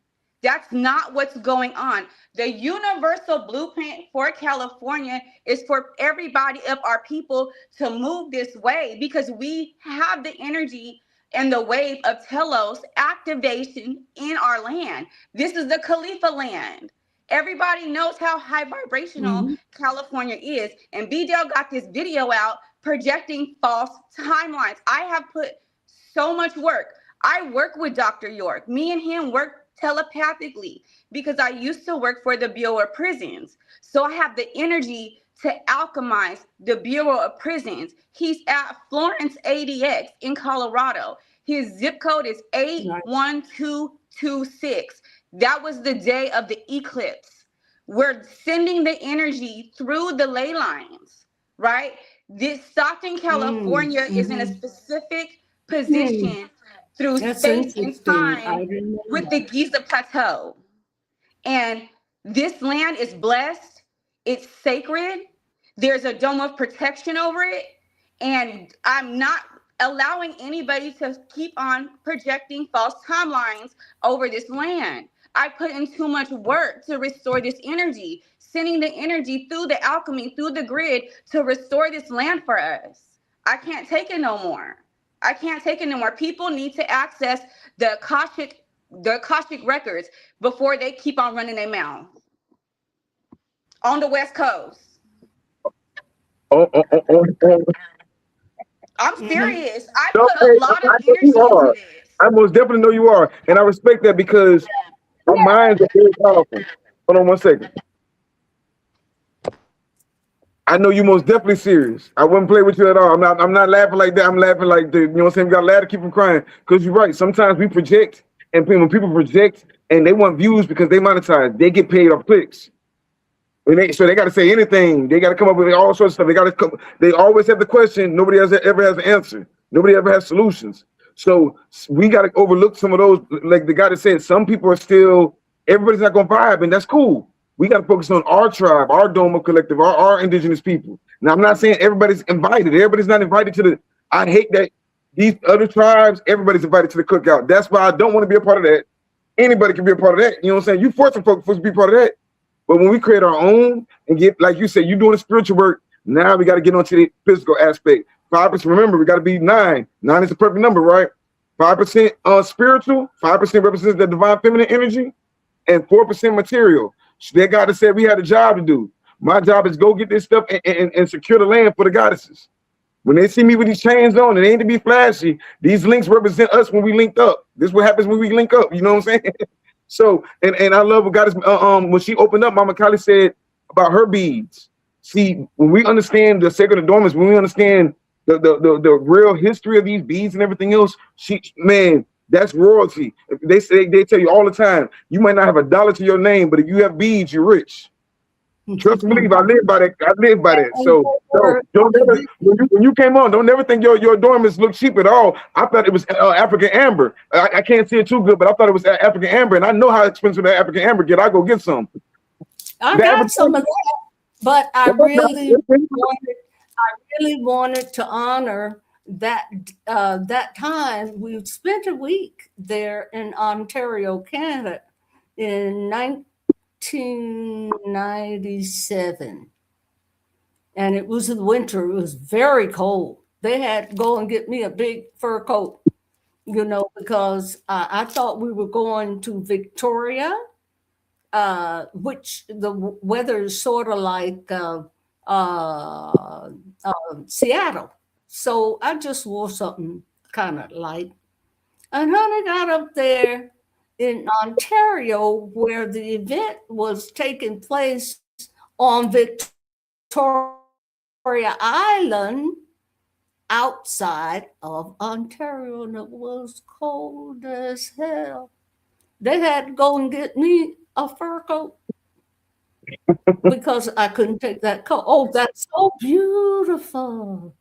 That's not what's going on. The universal blueprint for California is for everybody of our people to move this way because we have the energy and the wave of telos activation in our land. This is the Khalifa land. Everybody knows how high vibrational California is. And B-Dell got this video out projecting false timelines. I have put so much work. I work with Dr. York. Me and him work telepathically because I used to work for the Bureau of Prisons. So I have the energy to alchemize the Bureau of Prisons. He's at Florence ADX in Colorado. His zip code is 81226. That was the day of the eclipse. We're sending the energy through the ley lines, right? This Stockton, California is in a specific position through space and time with the Giza Plateau. And this land is blessed. It's sacred. There's a dome of protection over it. And I'm not allowing anybody to keep on projecting false timelines over this land. I put in too much work to restore this energy, sending the energy through the alchemy, through the grid to restore this land for us. I can't take it no more. I can't take it no more. People need to access the Akashic records before they keep on running their mouth. On the West Coast. I'm serious. I put a lot of energy into this. I most definitely know you are. And I respect that because our minds are very powerful. Hold on one second. I know you most definitely serious. I wouldn't play with you at all. I'm not laughing like that. I'm laughing like the, you know what I'm saying? We got to laugh to keep from crying. Because you're right. Sometimes we project, and when people project and they want views because they monetize, they get paid off clicks. So they got to say anything. They got to come up with all sorts of stuff. They always have the question. Nobody ever has an answer. Nobody ever has solutions. So we got to overlook some of those. Like the guy that said, some people are still, everybody's not going to vibe, and that's cool. We got to focus on our tribe, our Doma collective, our indigenous people. Now, I'm not saying everybody's invited. Everybody's not invited to the, I hate that these other tribes, everybody's invited to the cookout. That's why I don't want to be a part of that. Anybody can be a part of that. You know what I'm saying? You forcing folks to be part of that. But when we create our own and get, like you said, you're doing the spiritual work, now we got to get onto the physical aspect. 5%, remember, we got to be 9. 9 is the perfect number, right? 5% spiritual, 5% represents the divine feminine energy, and 4% material. So that God has said we had a job to do. My job is go get this stuff and secure the land for the goddesses. When they see me with these chains on, it ain't to be flashy. These links represent us when we linked up. This is what happens when we link up. You know what I'm saying? So, and I love what Goddess, when she opened up, Mama Kali said about her beads. See, when we understand the sacred adornments, when we understand the real history of these beads and everything else, man, that's royalty. They tell you all the time, you might not have a dollar to your name, but if you have beads, you're rich. Trust me, I live by that. I live by that. So don't ever, when you came on, don't ever think your adornments look cheap at all. I thought it was African amber. I can't see it too good, but I thought it was African amber, and I know how expensive that African amber get. I go get some. I got some of that, but I really wanted to honor that that time. We spent a week there in Ontario, Canada, in 1997, and it was in the winter. It was very cold. They had to go and get me a big fur coat, you know, because I thought we were going to Victoria, which the weather is sort of like Seattle. So I just wore something kind of light. And honey got up there in Ontario where the event was taking place on Victoria Island outside of Ontario, and it was cold as hell. They had to go and get me a fur coat because I couldn't take that coat. Oh, that's so beautiful.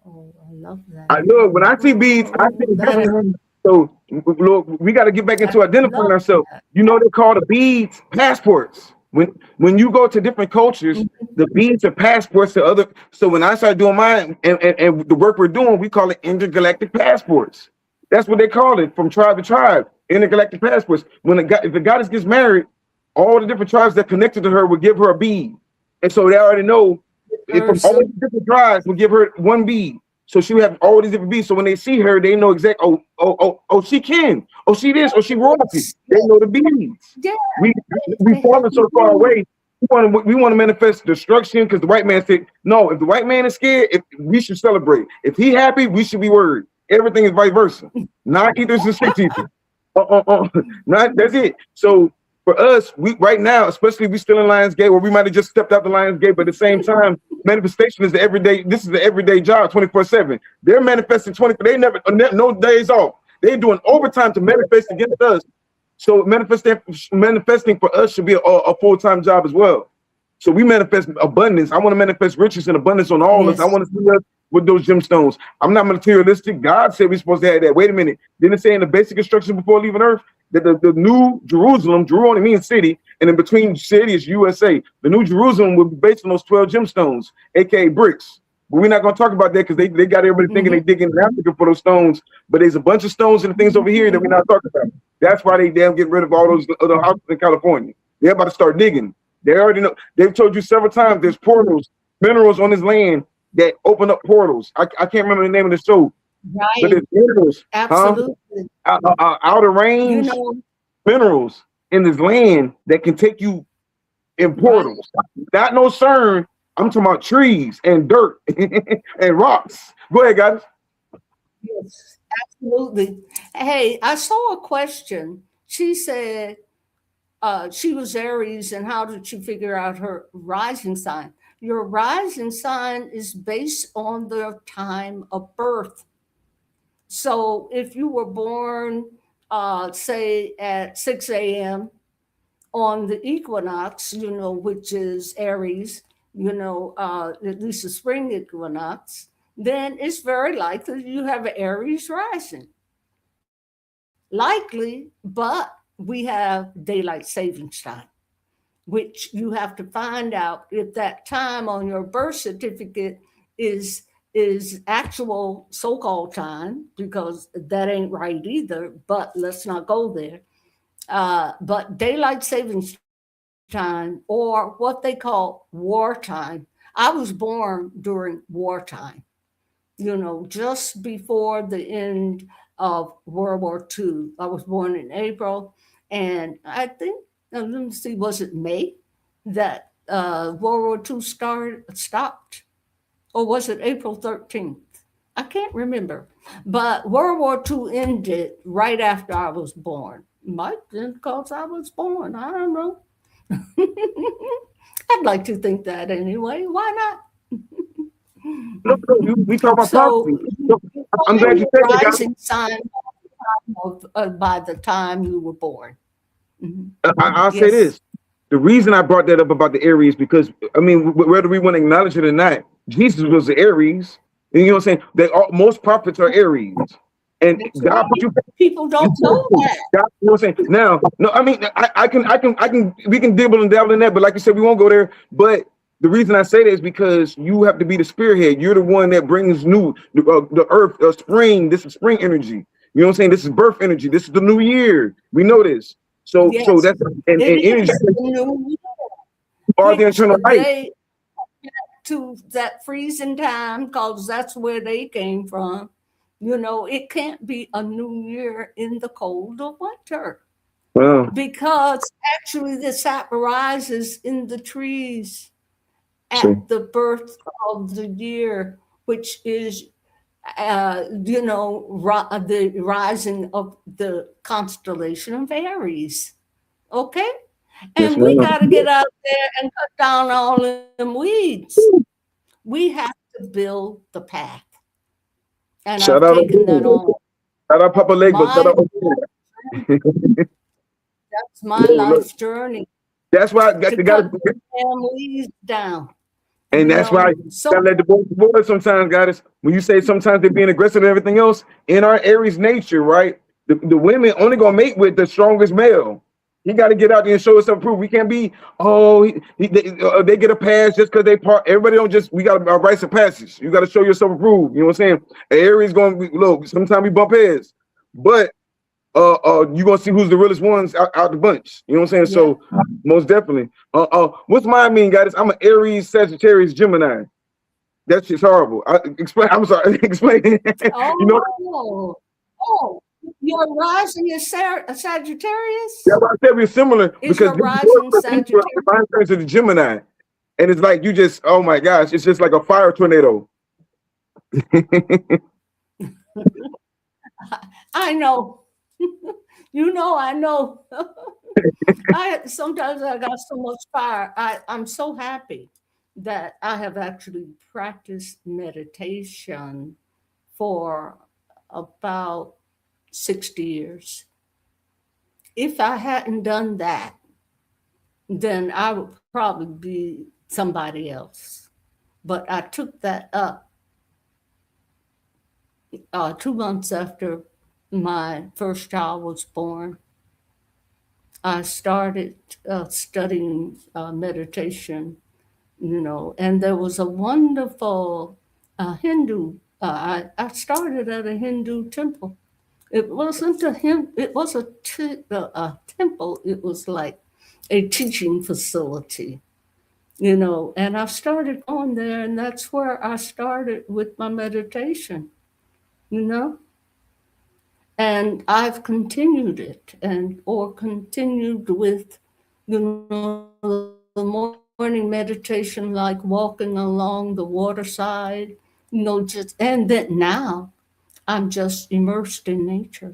Oh, I love I that. look when I see beads, I Oh, see that is, different. So look, we got to get back I into identifying love ourselves. that. You know, they call the beads passports. When you go to different cultures, the beads are passports to other. So when I started doing mine and the work we're doing, we call it intergalactic passports. That's what they call it from tribe to tribe. Intergalactic passports. If the goddess gets married, all the different tribes that connected to her would give her a bead, and so they already know if from all Person. the different tribes would give her one bead. So she would have all these different beads. So when they see her, they know exactly. Oh, she can. Oh, she this. Oh, she royalty. Yes, They know the beads. yes, We we they have fallen to so far do. away. We want to manifest destruction because the white man said no. If the white man is scared, we should celebrate. If he happy, we should be worried. Everything is vice versa. Nine ethers and six ethers. Not that's it. So for us, we right now, especially we still in Lions Gate, or we might have just stepped out the Lions Gate, but at the same time, manifestation is the everyday. This is the everyday job, 24/7. They're manifesting 20. They never no days off. They're doing overtime to manifest against us. So manifesting for us should be a full-time job as well. So we manifest abundance. I want to manifest riches and abundance on all of us. I Yes. want to see us with those gemstones. I'm not materialistic. God said we're supposed to have that. Wait a minute. Didn't it say in the basic instruction before leaving Earth that the new Jerusalem, Jerusalem only means city, and in between city is USA. The new Jerusalem will be based on those 12 gemstones, aka bricks. But we're not going to talk about that because they got everybody thinking they Mhm. digging in Africa for those stones. But there's a bunch of stones and things over here that we're not talking about. That's why they damn get rid of all those other houses in California. They're about to start digging. They already know. They've told you several times there's portals, minerals on this land that open up portals. I can't remember the name of the show, but Right. there's minerals, huh? Absolutely. Outer You range know, minerals in this land that can take you in right. portals. Not no CERN. I'm talking about trees and dirt and rocks. Go ahead, guys. Yes, absolutely. Hey, I saw a question. She said she was Aries, and how did she figure out her rising sign? Your rising sign is based on the time of birth. So if you were born, say, at 6 a.m. on the equinox, which is Aries, at least the spring equinox, then it's very likely you have an Aries rising. Likely, but we have daylight savings time, which you have to find out if that time on your birth certificate is actual so-called time, because that ain't right either, but let's not go there. But daylight savings time, or what they call wartime. I was born during wartime, just before the end of World War II. I was born in April, and I think, let me see, was it May that World War II stopped? Or was it April 13th? I can't remember. But World War II ended right after I was born. Might have been because I was born. I don't know. I'd like to think that anyway. Why not? Look, we talk about So prophecy. you So, I'm find glad you your said that, guys. rising sign by the time you were born. Mhm. I'll say Yes. this. The reason I brought that up about the Aries, because I mean, whether we want to acknowledge it or not, Jesus was the Aries. And you know what I'm saying? Most prophets are Aries. And That's God put right. you People you don't said know it. that. God, you know what I'm saying? Now, no, I mean, we can dibble and dabble in that, but like you said, we won't go there. But the reason I say that is because you have to be the spearhead. You're the one that brings the earth, spring. This is spring energy. You know what I'm saying? This is birth energy. This is the new year. We know this. So Yes, that's and it energy is the new year, are the which internal light. they to that freezing time, because that's where they came from. It can't be a new year in the cold of winter, Well, because actually the sap rises in the trees so at the birth of the year, which is the rising of the constellation of Aries. Okay? yes, And we ma'am. got to get out there and cut down all them weeds. We we have to build the path. And Shout I've out, taken that on. shout out Papa Leg, but shout My out. That's my Oh, look, life's journey that's why I got to to cut families down. and that's why you So gotta let the boys sometimes, guys. When you say sometimes they're being aggressive and everything else, in our Aries nature, right? The women only gonna mate with the strongest male. He got to get out there and show us some proof. We can't be, they get a pass just because they part. Everybody don't just, we got our rites of passage. You got to show yourself approved. You know what I'm saying? Aries going to be, look, sometimes we bump heads, but you're going to see who's the realest ones out the bunch. You know what I'm saying? Yeah. So most definitely. What's mine mean, guys? I'm an Aries, Sagittarius, Gemini. That shit's horrible. I'm sorry. Explain. You know? Oh, your rising is Sagittarius? Yeah, I said we're similar Is because your rising Sagittarius? mine turns into Gemini. And it's like you just, oh my gosh, it's just like a fire tornado. I know. I know. Sometimes I got so much fire. I'm so happy that I have actually practiced meditation for about 60 years. If I hadn't done that, then I would probably be somebody else. But I took that up 2 months after my first child was born. I started studying meditation, and there was a wonderful Hindu. I started at a Hindu temple. It wasn't it was a temple. It was like a teaching facility, and I started going there, and that's where I started with my meditation, you know, and I've continued it or continued with, the morning meditation, like walking along the waterside, and that now I'm just immersed in nature.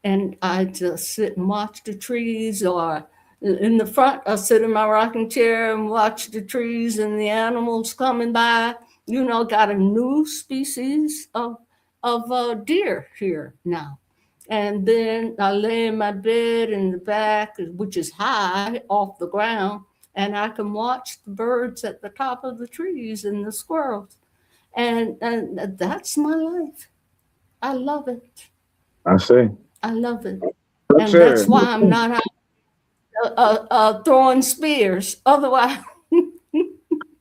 And I just sit and watch the trees, or in the front, I sit in my rocking chair and watch the trees and the animals coming by. Got a new species of deer here now. And then I lay in my bed in the back, which is high off the ground, and I can watch the birds at the top of the trees and the squirrels. And that's my life. I love it. I say. I love it. For And sure. that's why I'm not out throwing spears. Otherwise,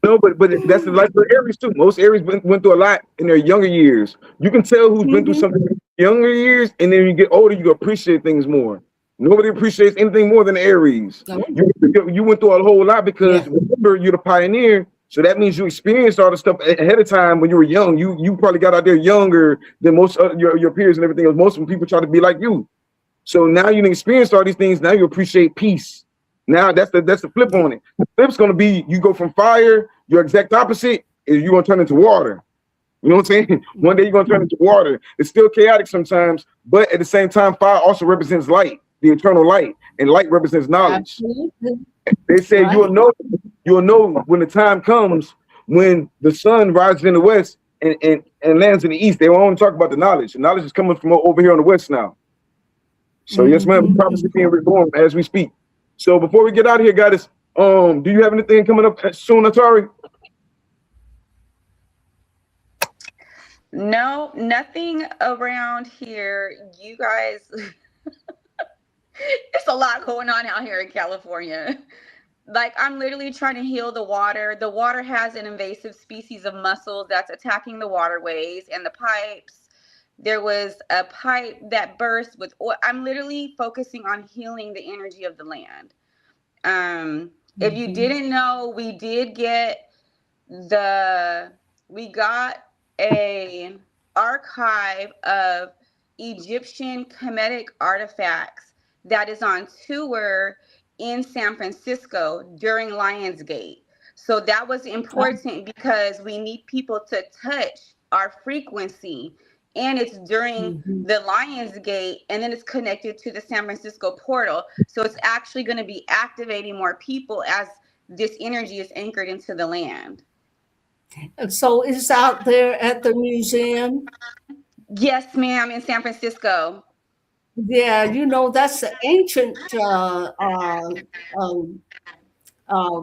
No, but that's the life of Aries too. Most Aries went through a lot in their younger years. You can tell who's been through something in their younger years, and then you get older, you appreciate things more. Nobody appreciates anything more than Aries. No. You went through a whole lot because Yeah. remember, you're the pioneer. So that means you experienced all the stuff ahead of time when you were young. You probably got out there younger than most of your peers and everything else. Most of them people try to be like you. So now you experienced all these things. Now you appreciate peace. Now that's the flip on it. The flip's gonna be you go from fire. Your exact opposite is you're gonna turn into water. You know what I'm saying? One day you're gonna turn into water. It's still chaotic sometimes, but at the same time, fire also represents light, the eternal light, and light represents knowledge. Absolutely. They say Right. you'll know when the time comes when the sun rises in the west and lands in the east. They won't talk about the knowledge. The knowledge is coming from over here on the west now. So yes, ma'am, prophecy being reborn as we speak. So before we get out of here, guys, do you have anything coming up soon, Atari? No, nothing around here. You guys, it's a lot going on out here in California. Like, I'm literally trying to heal the water. The water has an invasive species of mussels that's attacking the waterways and the pipes. There was a pipe that burst with oil. I'm literally focusing on healing the energy of the land. If you didn't know, we got a archive of Egyptian Kemetic artifacts that is on tour in San Francisco during Lionsgate. So that was important because we need people to touch our frequency, and it's during the Lionsgate, and then it's connected to the San Francisco portal. So it's actually going to be activating more people as this energy is anchored into the land. And so it's out there at the museum. Yes, ma'am, in San Francisco. Yeah, that's an ancient um,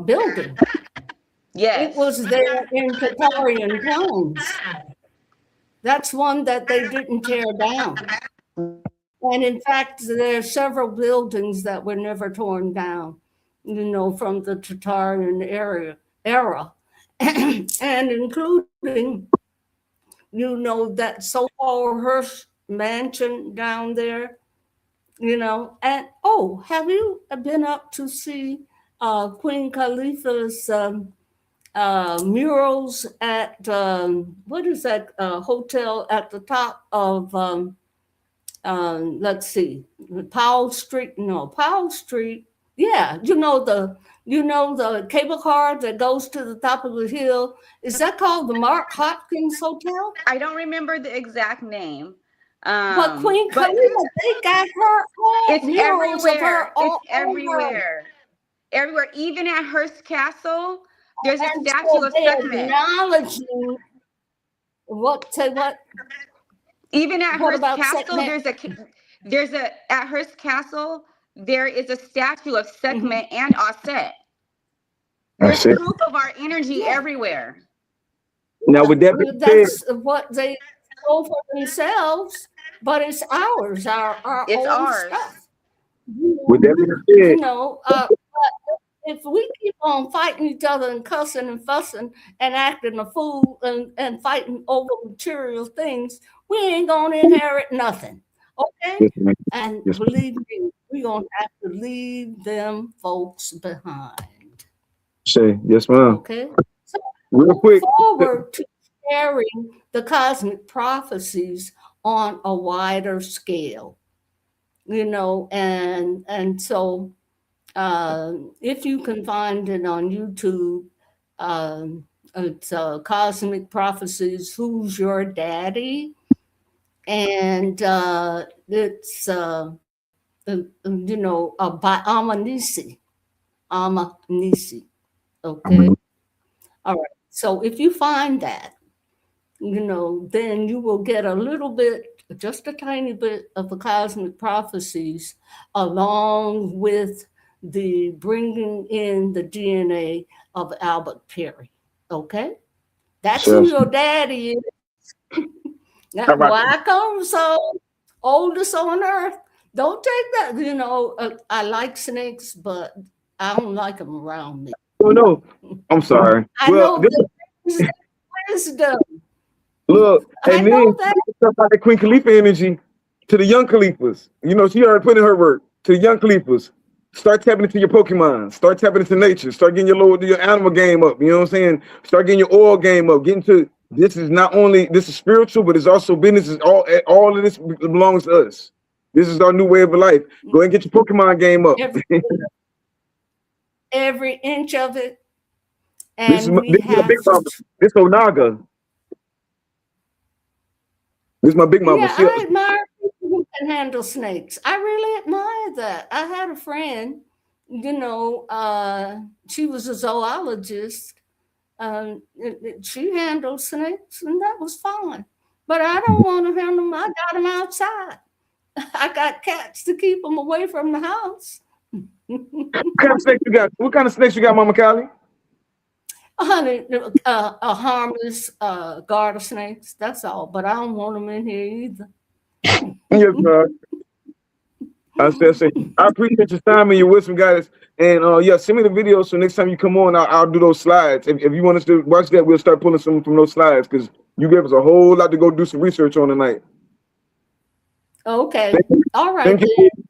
building. It Yes. was there in Tatarian times. That's one that they didn't tear down. And in fact, there are several buildings that were never torn down, from the Tatarian era, and including, that so-called Hearst mansion down there, and oh, have you been up to see Queen Khalifa's murals at what is that hotel at the top of let's see, Powell Street? No, Powell Street. Yeah, the cable car that goes to the top of the hill. Is that called the Mark Hopkins Hotel? I don't remember the exact name. But Queen But Khalifa, they got her all it's murals of everywhere. her all It's everywhere. Everywhere. Even at Hearst Castle, there's a and statue so of they're Sekhmet. acknowledging what? Even at What Hearst about Castle, Sekhmet? at Hearst Castle, there is a statue of Mm-hmm. Sekhmet and Aset. I There's see. proof of our energy everywhere. Now, with that being said, That's what they go for themselves, but it's ours, our It's own ours. stuff. with that being said, But if we keep on fighting each other and cussing and fussing and acting a fool and fighting over material things, we ain't gonna inherit nothing. Okay? yes, ma'am. And Yes, ma'am. believe me, we're gonna have to leave them folks behind. Say, yes, ma'am. Okay? So Real look quick, forward to sharing the cosmic prophecies on a wider scale. And so if you can find it on YouTube, it's Cosmic Prophecies, Who's Your Daddy? And it's, by Amanisi. Okay. All right. So if you find that, then you will get a little bit, just a tiny bit of the cosmic prophecies, along with the bringing in the DNA of Albert Perry. Okay? That's who yes. your daddy is. How That's about why I come so oldest on earth. Don't take that. I like snakes, but I don't like them around me. Oh, no, I'm sorry. I Well, know this that wisdom. look, I and know then that. stuff about the Queen Khalifa energy to the young Khalifas. She already put in her work to the young Khalifas. Start tapping into your Pokemon. Start tapping into nature. Start getting your animal game up. You know what I'm saying? Start getting your oil game up. Getting to this is spiritual, but it's also business. Is all of this belongs to us. This is our new way of life. Go and get your Pokemon game up. Every inch of it. This is And we my have big mama. to. This Onaga. This is my big mama. Yeah, I admire people who can handle snakes. I really admire that. I had a friend, she was a zoologist. She handled snakes, and that was fine. But I don't want to handle them. I got them outside. I got cats to keep them away from the house. What kind of snakes you got? What kind of snakes you got, Mama Callie? Honey, a harmless garter snakes. That's all. But I don't want them in here either. Yes, sir. I appreciate your time and your wisdom, guys. And send me the video so next time you come on, I'll do those slides. If you want us to watch that, we'll start pulling some from those slides because you gave us a whole lot to go do some research on tonight. Okay. All right.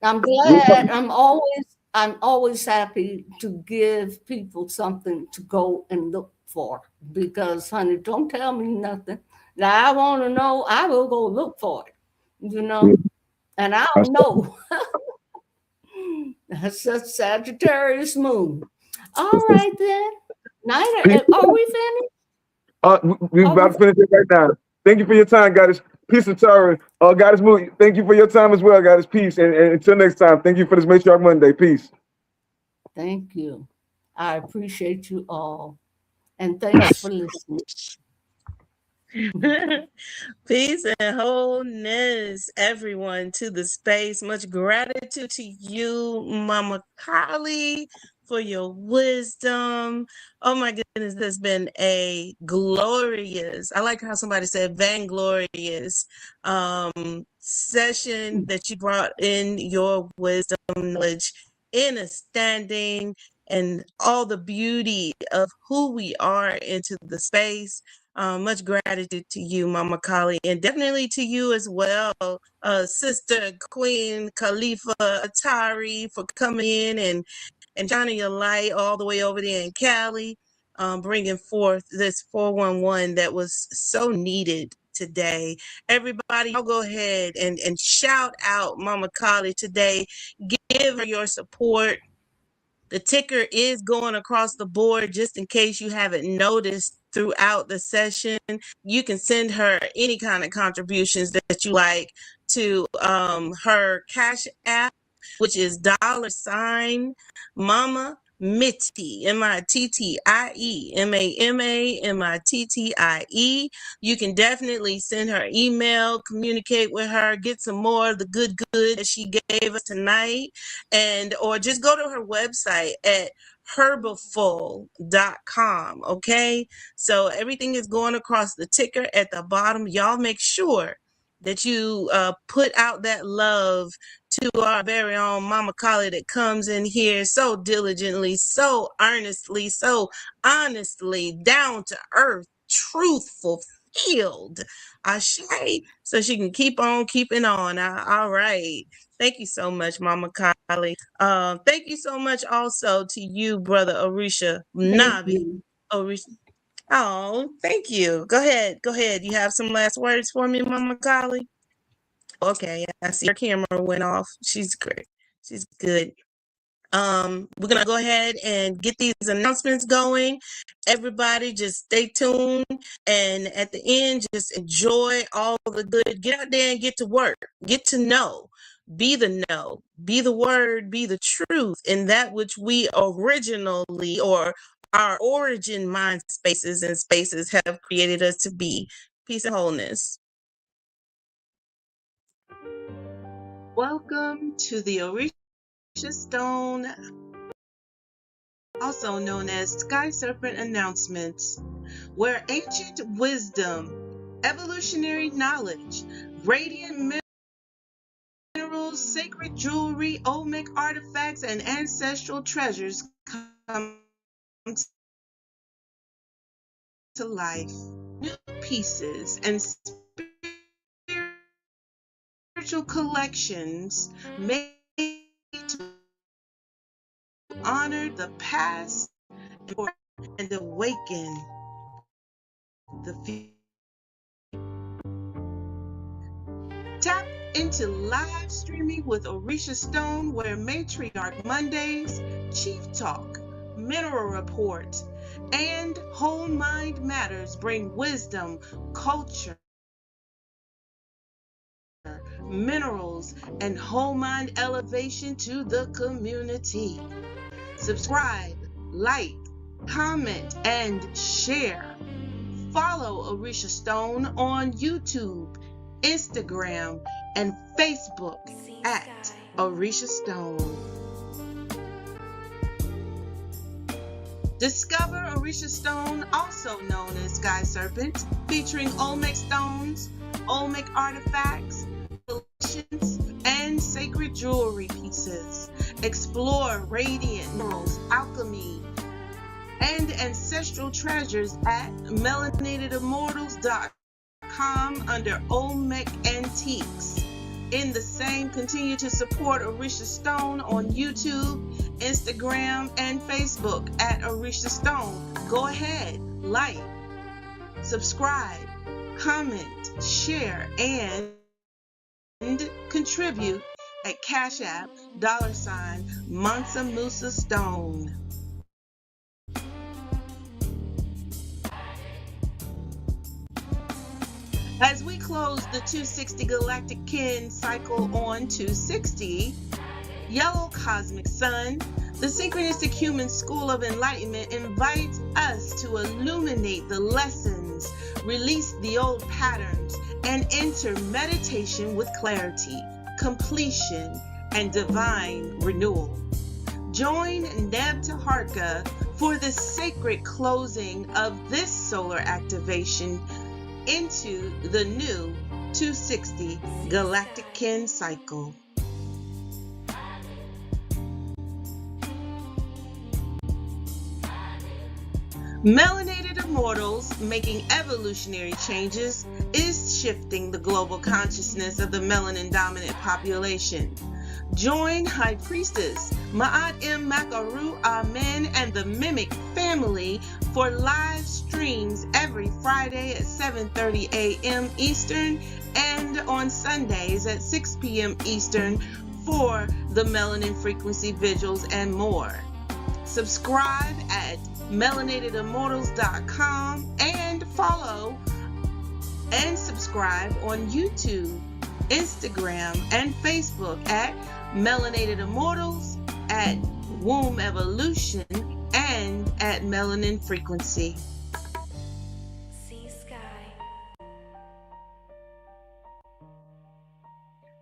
I'm glad. I'm always happy to give people something to go and look for because, honey, don't tell me nothing. Now I want to know, I will go look for it, and I'll know. That's a Sagittarius moon. All right then. Night. Are we finished? We're about to finish it right now. Thank you for your time, guys. Peace and Tara. Goddess Moon, thank you for your time as well, guys. Peace. And until next time, thank you for this Matriarch Monday. Peace. Thank you. I appreciate you all. And thanks for listening. Peace and wholeness, everyone, to the space. Much gratitude to you, Mama Kali, for your wisdom. Oh my goodness, this has been a glorious, I like how somebody said vainglorious session that you brought in your wisdom, knowledge, understanding, and all the beauty of who we are into the space. Much gratitude to you, Mama Kali, and definitely to you as well, Sister Queen Khalifa Atari, for coming in and shining your light all the way over there in Cali, bringing forth this 411 that was so needed today. Everybody, y'all go ahead and shout out Mama Kali today. Give her your support. The ticker is going across the board just in case you haven't noticed throughout the session. You can send her any kind of contributions that you like to her Cash App, which is $ Mama Mittie, Mittie, Mama Mittie. You can definitely send her email, communicate with her, get some more of the good that she gave us tonight, or just go to her website at herbaful.com. Okay, so everything is going across the ticker at the bottom. Y'all make sure that you put out that love to our very own Mama Kali that comes in here so diligently, so earnestly, so honestly, down to earth, truthful, field, so she can keep on keeping on. All right. Thank you so much, Mama Kali. Thank you so much also to you, Brother Orisha Nabi. Orisha. Oh, thank you. Go ahead. You have some last words for me, Mama Kali? Okay, I see her camera went off. She's great. She's good. We're gonna go ahead and get these announcements going. Everybody just stay tuned, and at the end just enjoy all the good. Get out there and get to work. Get to know. Be the word, be the truth in that which we originally, or our origin mind spaces and spaces, have created us to be. Peace and wholeness. Welcome to the Orisha Stone, also known as Sky Serpent Announcements, where ancient wisdom, evolutionary knowledge, radiant minerals, sacred jewelry, Olmec artifacts, and ancestral treasures come to life. New pieces and spiritual collections made to honor the past and awaken the future. Tap into live streaming with Orisha Stone, where Matriarch Mondays, Chief Talk, Mineral Report, and Whole Mind Matters bring wisdom, culture, minerals, and whole mind elevation to the community. Subscribe, like, comment, and share. Follow Orisha Stone on YouTube, Instagram, and Facebook at Orisha Stone. Discover Orisha Stone, also known as Sky Serpent, featuring Olmec stones, Olmec artifacts, collections, and sacred jewelry pieces. Explore radiant minerals, alchemy, and ancestral treasures at melanatedimmortals.com under Olmec Antiques. In the same, continue to support Orisha Stone on YouTube, Instagram, and Facebook at Orisha Stone. Go ahead, like, subscribe, comment, share, and contribute at Cash App $ Mansa Musa Stone. As we close the 260 Galactic Kin cycle on 260, Yellow Cosmic Sun, The Synchronistic Human School of Enlightenment invites us to illuminate the lessons, release the old patterns, and enter meditation with clarity, completion, and divine renewal. Join Neb Taharka for the sacred closing of this solar activation into the new 260 Galactic Kin cycle. Melanated Immortals Making Evolutionary Changes is shifting the global consciousness of the melanin-dominant population. Join High Priestess Ma'at M. Makaru Amen and the Mimic family for live streams every Friday at 7:30 a.m. Eastern and on Sundays at 6 p.m. Eastern for the Melanin Frequency Vigils and more. Subscribe at melanatedimmortals.com and follow and subscribe on YouTube, Instagram, and Facebook at Melanated Immortals, at Womb Evolution, and at Melanin Frequency.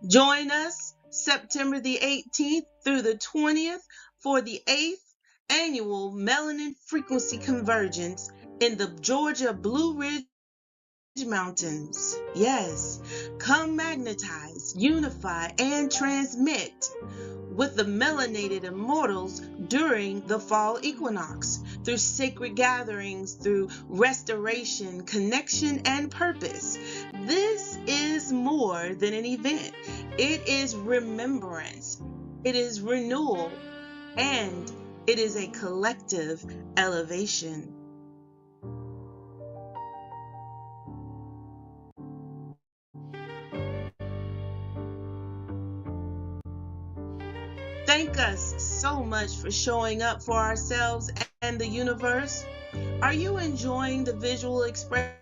Join us September the 18th through the 20th for the 8th annual Melanin Frequency Convergence in the Georgia Blue Ridge Mountains. Yes, come magnetize, unify, and transmit with the Melanated Immortals during the fall equinox through sacred gatherings, through restoration, connection, and purpose. This is more than an event. It is remembrance. It is renewal, and it is a collective elevation. Thank us so much for showing up for ourselves and the universe. Are you enjoying the visual expressions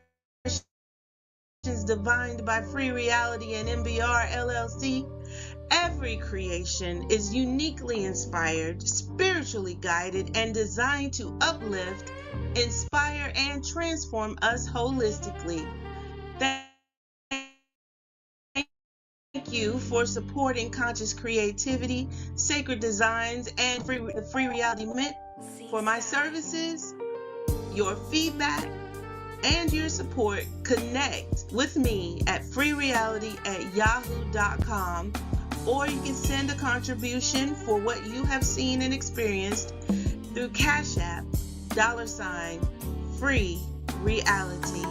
divined by Free Reality and MBR LLC? Every creation is uniquely inspired, spiritually guided, and designed to uplift, inspire, and transform us holistically. Thank you for supporting conscious creativity, sacred designs, and free reality movement. For my services, your feedback, and your support, connect with me at freereality@yahoo.com, or you can send a contribution for what you have seen and experienced through Cash App, $Free Reality.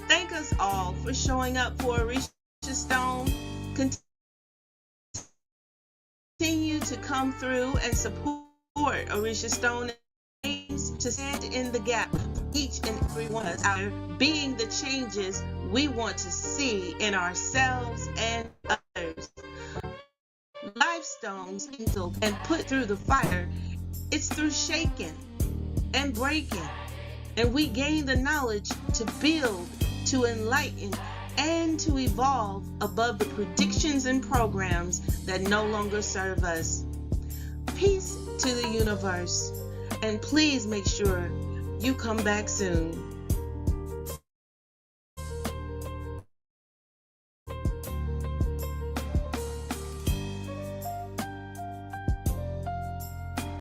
Thank us all for showing up for Orisha Stone. Continue to come through and support Orisha Stone to stand in the gap for each and every one of us out there, being the changes we want to see in ourselves and others. Life stones and put through the fire. It's through shaking and breaking, and we gain the knowledge to build, to enlighten, and to evolve above the predictions and programs that no longer serve us. Peace to the universe, and please make sure you come back soon.